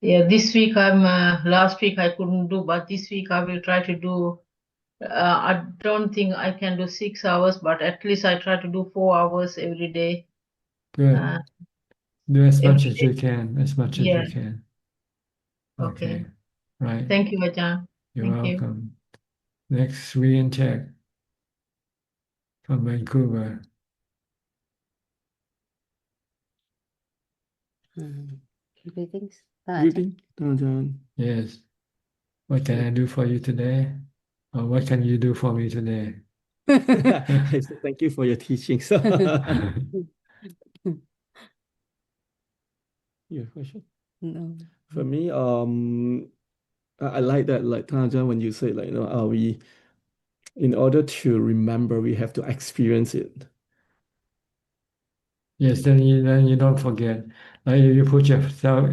Yeah, this week last week I couldn't do, but this week I will try to do. I don't think I can do 6 hours, but at least I try to do 4 hours every day. Good. Do as much Every as you day. can, as much as Yeah. you can. Okay. Right. Thank you, Ajahn. You're Thank you. welcome. Next, Sri Check from Vancouver. Greetings. Greeting, Ajahn. Yes. What can I do for you today? Or what can you do for me today? I said thank you for your teachings. Your question? No. For me, I like that, like Tanajan, when you say, like, we, in order to remember, we have to experience it. Yes, then you don't forget. Like if you put yourself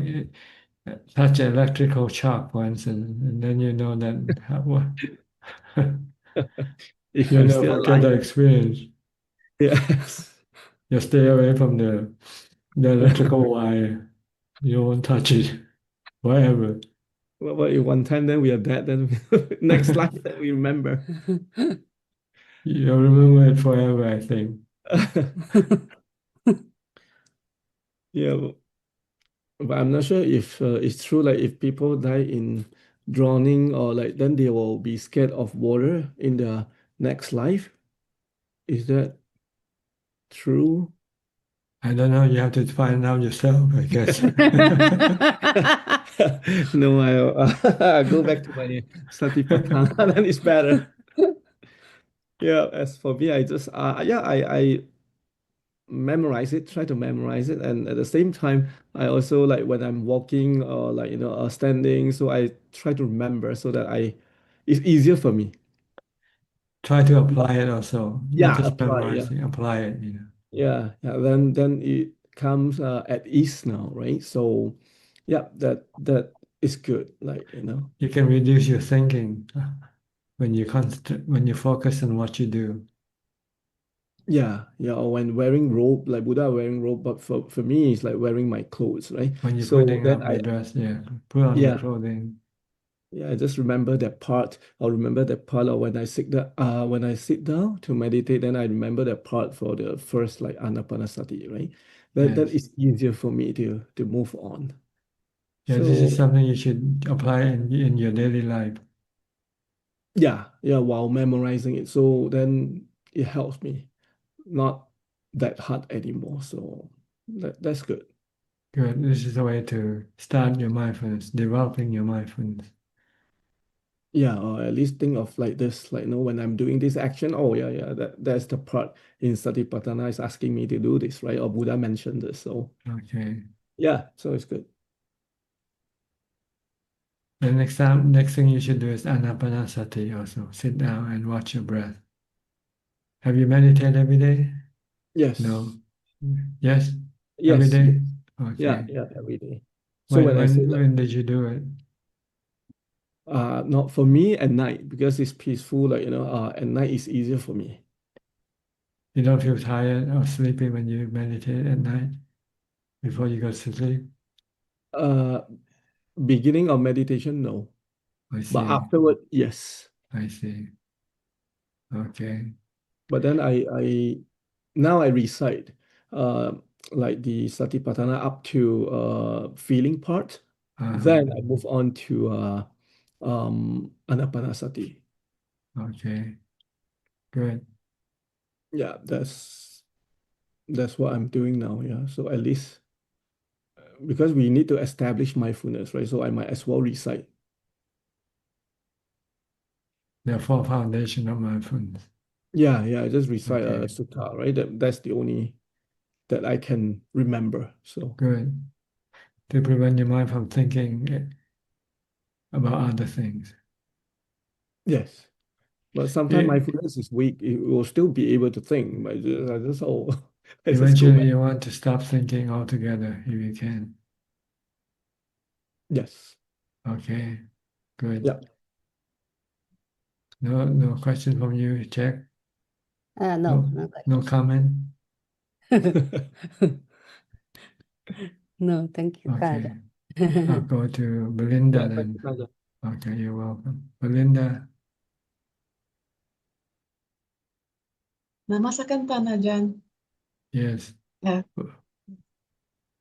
touch an electrical shock once, and then you know that If you'll I'm never still forget the alive. experience. Yes. You stay away from the electrical wire. You won't touch it, whatever. Well, if one time then we are dead, then next life that we remember. You'll remember it forever, I think. Yeah, but I'm not sure if it's true. Like if people die in drowning or like, then they will be scared of water in the next life. Is that true? I don't know. You have to find out yourself, I guess. No, I'll go back to my Satipatthana. Then it's better. Yeah, as for me, I just I memorize it, try to memorize it, and at the same time, I also like when I'm walking or like standing, so I try to remember so that it's easier for me. Try to apply it also, not Yeah, just apply. Yeah, memorizing. Apply it. yeah. Then it comes at ease now, right? So, yeah, that is good. Like You can reduce your thinking when you focus on what you do. Yeah, or when wearing robe, like Buddha wearing robe, but for me, it's like wearing my clothes, right? When you're So putting then up your dress, put on your yeah, clothing. I just remember that part. I'll remember that part, or when I sit down to meditate, then I remember that part for the first like Anapanasati, right? That Yes. is easier for me to move on. Yeah, this is So something you should apply in your daily life. yeah, while memorizing it. So then it helps me not that hard anymore. So that's good. Good. This is a way to start your mindfulness, developing your mindfulness. Yeah, or at least think of like this, like when I'm doing this action, oh yeah, that's the part in Satipatthana is asking me to do this, right? Or Buddha mentioned this. So Okay. yeah, so it's good. The next thing you should do is anapanasati also. Sit down and watch your breath. Have you meditated every day? Yes. No. Yes? Yes. Every day? Yeah, Okay. every day. So when I say that, When did you do it? not for me at night because it's peaceful, like at night is easier for me. You don't feel tired or sleepy when you meditate at night before you go to sleep? Beginning of meditation, no. I see. But afterward, yes. I see. Okay. But then now I recite like the Satipatthana up to feeling part. Then I move on to Anapanasati. Okay. Good. Yeah, that's what I'm doing now. Yeah. So at least because we need to establish mindfulness, right? So I might as well recite. The four foundation of mindfulness. Yeah, I just recite Okay. a sutta, right? That's the only that I can remember. So Good. To prevent your mind from thinking about other things. yes. But sometimes mindfulness is weak. It will still be able to think, but I just I just go Eventually, back. you want to stop thinking altogether if you can. Yes. Okay. Good. Yeah. No question from you, Jack? No question. No comment? No, thank you, Okay. Father. I'll go to Belinda Yeah, then. thank you, Ajahn. Okay, you're welcome. Belinda, Namasakan Ajahn. yes. Yeah.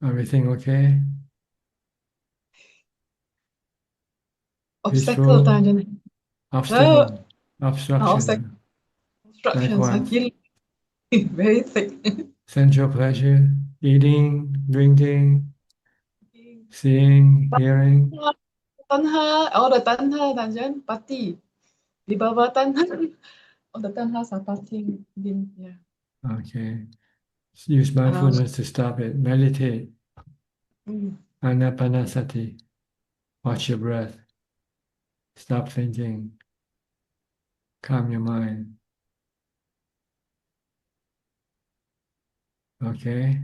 Everything okay? Obstacle Peaceful? Ajahn. Obstacle? Obstacle. Obstruction? Like Obstructions. I what? feel very thick. Sensual pleasure? Eating? Drinking? Seeing? Hearing? Tanha, all the tanha Ajahn, pati. Di bawah tanha. All the tanhas are partying. Yeah. Okay. Use And I was, mindfulness to stop it. Meditate. Anapanasati. Watch your breath. Stop thinking. Calm your mind. Okay.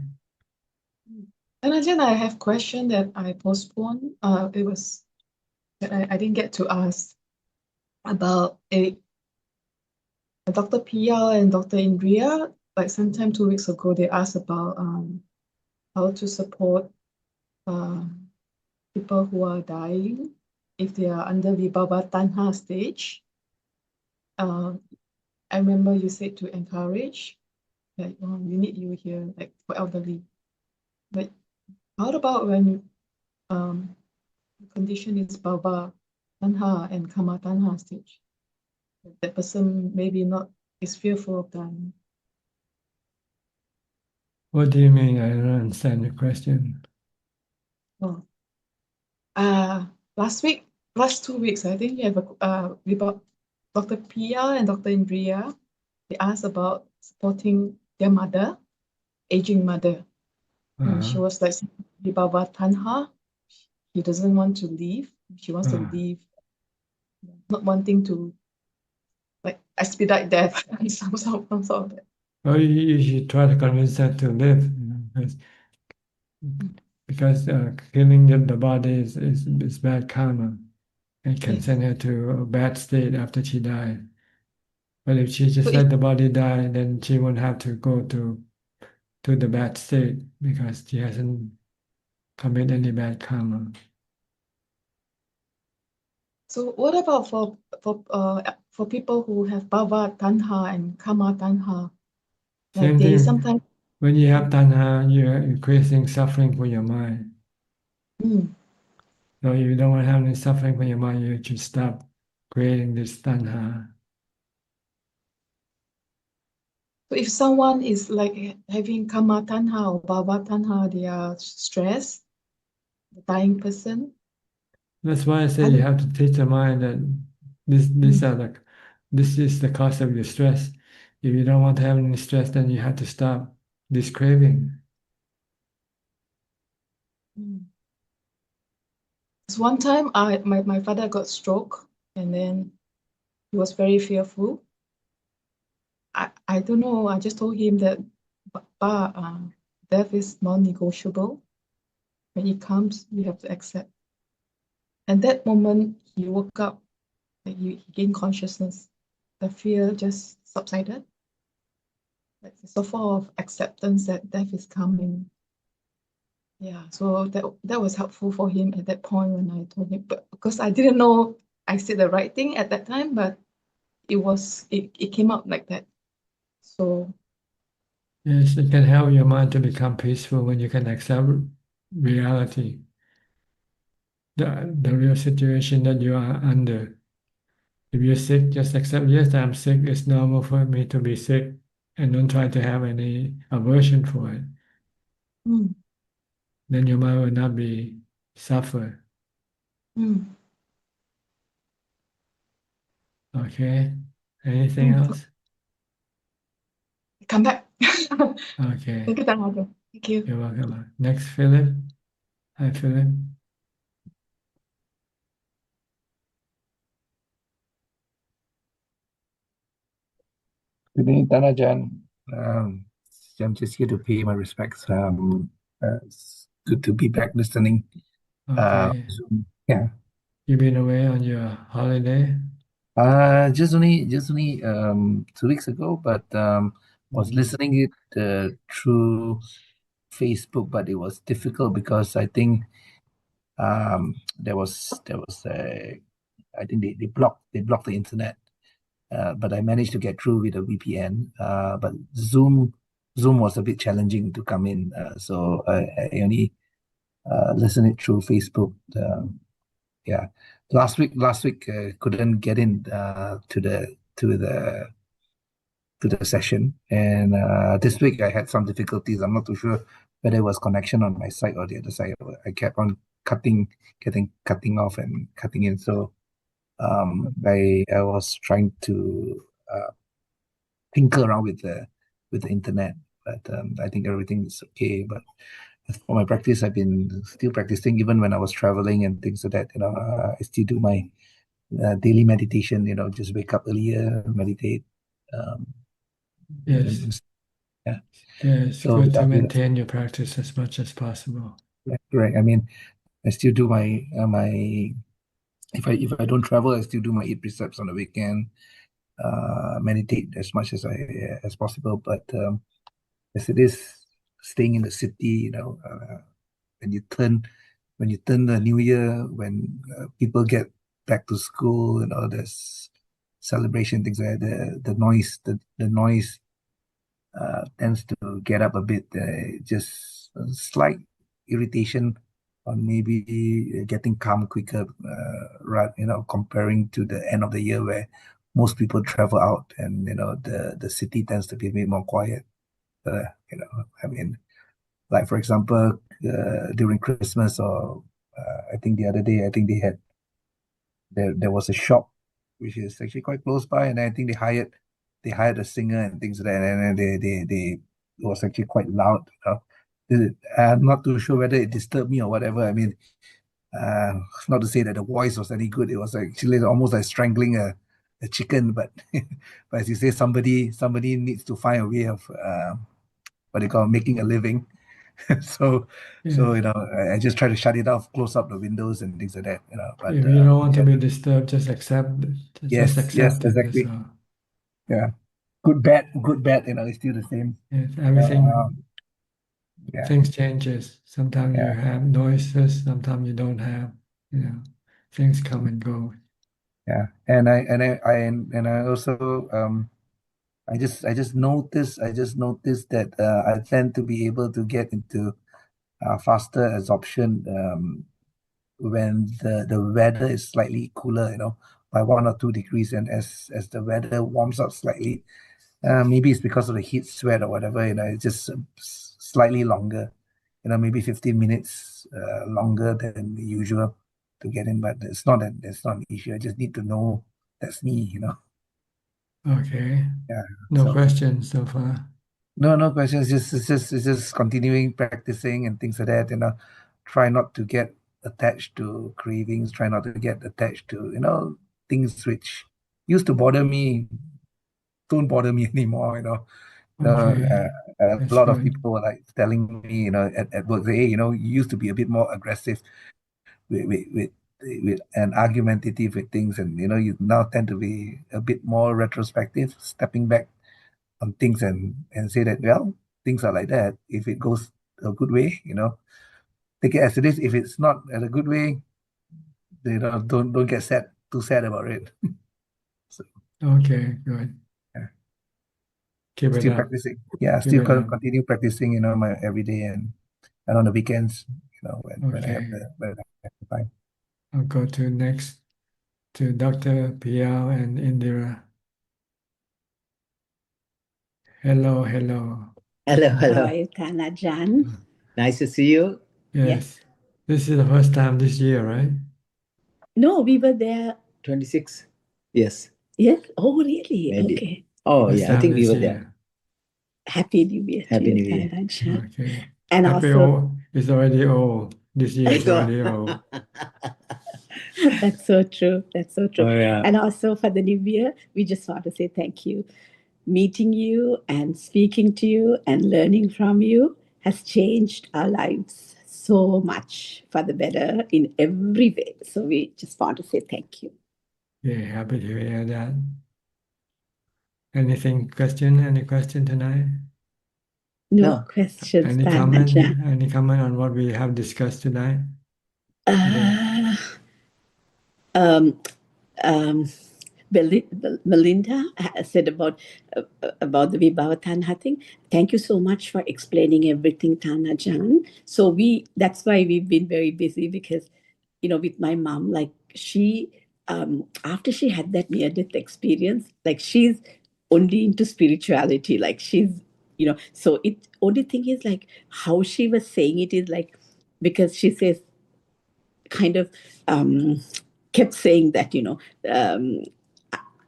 and Ajahn, I have question that I postponed. It was that I didn't get to ask about Dr. Pia and Dr. Indria. Like sometime 2 weeks ago, they asked about how to support people who are dying if they are under Vibhava Tanha stage. I remember you said to encourage, like, oh, we need you here, like for elderly. But how about when the condition is Bhava Tanha and Kama Tanha stage? That person maybe not is fearful of dying. What do you mean? I don't understand the question. Oh. Last 2 weeks, I think you have about Dr. Pia and Dr. Indria. They asked about supporting their mother, aging mother. And she was like, Vibhava Tanha. He doesn't want to leave. She wants to leave, not wanting to like expedite death. some sort of that. Well, you should try to convince them to live, because killing the body is bad karma. It can send her to a bad state after she dies. But if she just let the body die, then she won't have to go to the bad state because she hasn't committed any bad karma. So what about for people who have Bhava Tanha and Kama Tanha? Like Same they thing. sometimes When you have tanha, you're increasing suffering for your mind. So if you don't want to have any suffering for your mind, you should stop creating this tanha. So if someone is like having Kama Tanha or Bhava Tanha, they are stressed, the dying person. That's why I say you have to teach the mind that this is the cause of your stress. If you don't want to have any stress, then you have to stop this craving. Because one time my father got stroke and then he was very fearful. I don't know, I just told him that death is non-negotiable. When it comes, you have to accept. And that moment he woke up, like he gained consciousness. The fear just subsided. Like it's a form of acceptance that death is coming. Yeah, so that was helpful for him at that point when I told him, but because I didn't know I said the right thing at that time, but it came out like that. So Yes, it can help your mind to become peaceful when you can accept reality, the real situation that you are under. If you're sick, just accept, yes, I'm sick. It's normal for me to be sick, and don't try to have any aversion for it. Then your mind will not be suffer. Okay. Anything else? Come back. Okay. Thank you, Thank you. You're welcome. Next, Philip. Hi, Philip. Good evening, Tanajan. I'm just here to pay my respects. It's good to be back listening. Okay. Yeah. You've been away on your holiday? Just only 2 weeks ago, but was listening it through Facebook, but it was difficult because I think there was a, I think they blocked the internet, but I managed to get through with a VPN. But Zoom was a bit challenging to come in, so I only listened it through Facebook. Yeah, last week couldn't get in to the session, and this week I had some difficulties. I'm not too sure whether it was connection on my side or the other side. I kept on cutting off and cutting in. So I was trying to tinker around with the internet, but I think everything is okay. But for my practice, I've been still practicing even when I was traveling and things like that. I still do my daily meditation. Just wake up earlier, meditate. Yes. and- yeah. Yeah, it's So good to that- maintain your practice as much as possible. Yeah, correct. I mean, I still do my if I don't travel, I still do my 8 precepts on the weekend. Meditate as much as possible. But as it is staying in the city, when you turn the new year, when people get back to school, there's celebration, things like that, the noise tends to get up a bit. Just a slight irritation on maybe getting calm quicker, right? Comparing to the end of the year where most people travel out, and the city tends to be a bit more quiet. I mean, like for example, during Christmas, or I think the other day, I think there was a shop which is actually quite close by, and I think they hired a singer and things like that, and then it was actually quite loud. I'm not too sure whether it disturbed me or whatever. I mean, not to say that the voice was any good. It was actually almost like strangling a chicken, but but as you say, somebody needs to find a way of what they call making a living. so I just try to shut it off, close up the windows and things like that. But If you don't want to be disturbed, just accept it. yes, Just yes, accept it. That's exactly. all. Yeah, good, bad, it's still the same. Yes, everything, Yeah. things changes. Sometimes you have noises, sometimes you don't have. Things come and go. Yeah, and I also I just noticed that I tend to be able to get into faster absorption when the weather is slightly cooler, by 1 or 2 degrees, and as the weather warms up slightly, maybe it's because of the heat sweat or whatever, it's just slightly longer, maybe 15 minutes longer than usual to get in, but it's not an issue. I just need to know that's me. Okay. Yeah. No questions so far. No questions. It's just continuing practicing and things like that. Try not to get attached to cravings. Try not to get attached to things which used to bother me. Don't bother me anymore. Okay. A That's lot of good. people were like telling me, at work, hey, you used to be a bit more aggressive with and argumentative with things, and you now tend to be a bit more retrospective, stepping back on things and say that, well, things are like that. If it goes a good way, take it as it is. If it's not at a good way, don't get too sad about it. Okay, good. Yeah. Keep it Still up. practicing. Yeah, Keep still it up. continue practicing, my every day and on the weekends, when I have Okay. the time. I'll go to next to Dr. Piao and Indira. Hello. Hello, How hello. are you, Ajaan? Nice to see you. Yes. This is the first time this year, right? No, we were there. 26. Yes. Yes. Oh, really? Maybe. Okay. Oh, First yeah. I time think we this were year. there. Happy New Year Happy to New you, Year. Ajaan. Okay. And Happy also, old. It's already old. This year is already old. that's so true. That's so true. Oh, yeah. And also for the new year, we just want to say thank you. Meeting you and speaking to you and learning from you has changed our lives so much for the better in every way. So we just want to say thank you. Yeah, happy to hear that. Any question tonight? No questions, Any Ajaan. comment on what we have discussed tonight? Um, um, Melinda said about the Vibhavatana thing. Thank you so much for explaining everything, Tana Jan. So that's why we've been very busy because, with my mom, like she, after she had that near-death experience, like she's only into spirituality, like she's, so it only thing is like how she was saying it is like, because she says, kind of kept saying that,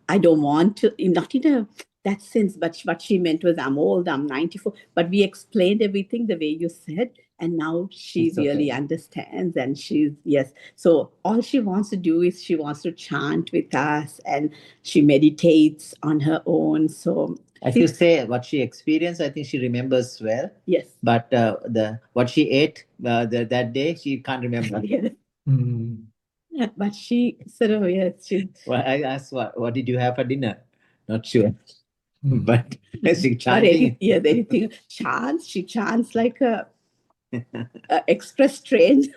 I don't want to, not in that sense, but what she meant was, I'm old, I'm 94. But we explained everything the way you said, and now she really understands, and yes. So all she wants to do is she wants to chant with us, and she meditates on her own. So If you say what she experienced, I think she remembers well. Yes. But what she ate that day, she can't remember. Yes. Mm. But she sort of, yes, Well, I asked, what did you have for dinner? Not sure. Mm. But she But chanting. anything chants, she chants like a express train.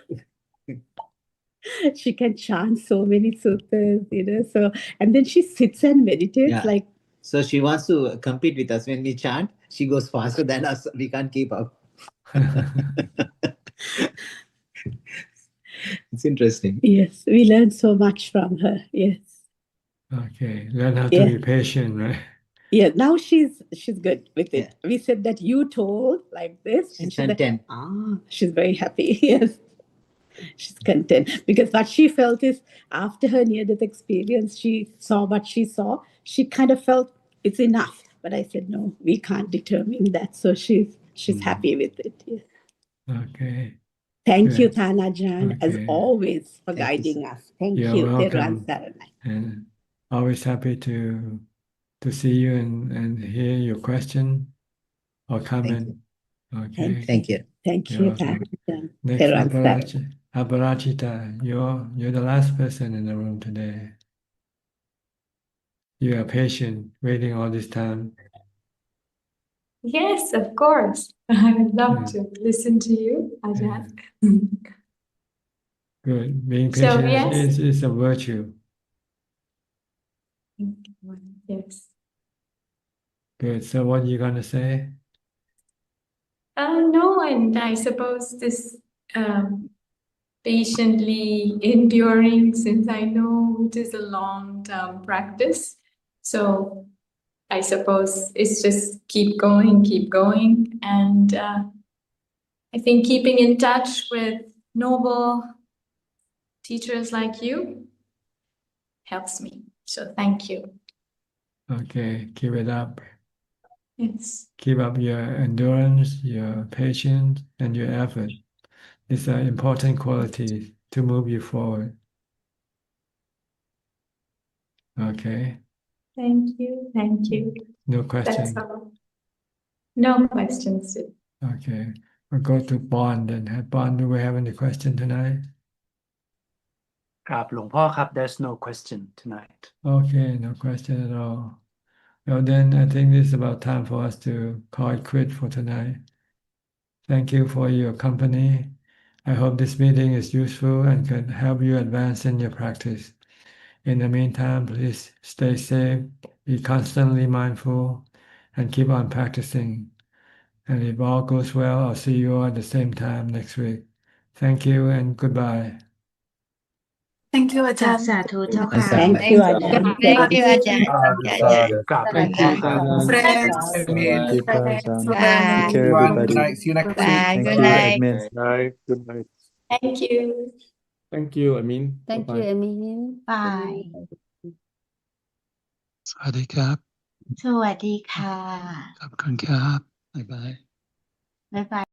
She can chant so many sutras, so, and then she sits and meditates Yeah. like. So she wants to compete with us. When we chant, she goes faster than us. We can't keep up. It's interesting. Yes, we learn so much from her. Yes. Okay, learn how to Yeah. be patient, right? Yeah, now she's good with it. We said that you told like this, and She's she said, content. she's very happy. Yes. She's content because what she felt is after her near-death experience, she saw what she saw. She kind of felt it's enough. But I said, no, we can't determine that. So she's happy with it. Yes. Okay. Thank you, Good. Tana Jan, as Okay. always, for Thank you, guiding us. Thank You're you. welcome. Teruan Saranai. And always happy to see you and hear your question or comment. Okay. Thank you. Thank You're you, welcome. Tana Jan. Next, Teruan Saranai. Aparachita, you're the last person in the room today. You are patient, waiting all this time. Yes, of course. I would love to listen to you, Ajahn. Good. Being So, patient yes. is a virtue. Yes. Good. So what are you going to say? No, and I suppose this patiently enduring, since I know it is a long-term practice. So I suppose it's just keep going. And I think keeping in touch with noble teachers like you helps me. So thank you. Okay, keep it up. Yes. Keep up your endurance, your patience, and your effort. These are important qualities to move you forward. Okay. Thank you. Thank you. No That's question. all. No questions. Okay. We'll go to Bond and Bond, do we have any question tonight? ครับหลวงพ่อครับ there's no question tonight. Okay, no question at all. Well, then I think this is about time for us to call it quit for tonight. Thank you for your company. I hope this meeting is useful and can help you advance in your practice. In the meantime, please stay safe, be constantly mindful, and keep on practicing. And if all goes well, I'll see you all at the same time next week. Thank you and goodbye. Thank you ค่ะ Ajahn สาธุเจ้าค่ะ Thank you, Ajahn. Thank you, Ajahn. Ajahn. กราบหลวง Thank พ่อ you, ครับ Sajan. friends Thank you, friends Bye. Take care, Good everybody. night. See you next week. Bye. Thank Good you, night. admin. Good night. Thank you. Thank you, I mean. Thank Bye-bye. you, Emin. Bye. สวัสดีครับ สวัสดีค่ะ ขอบคุณครับบ๊ายบาย บ๊ายบาย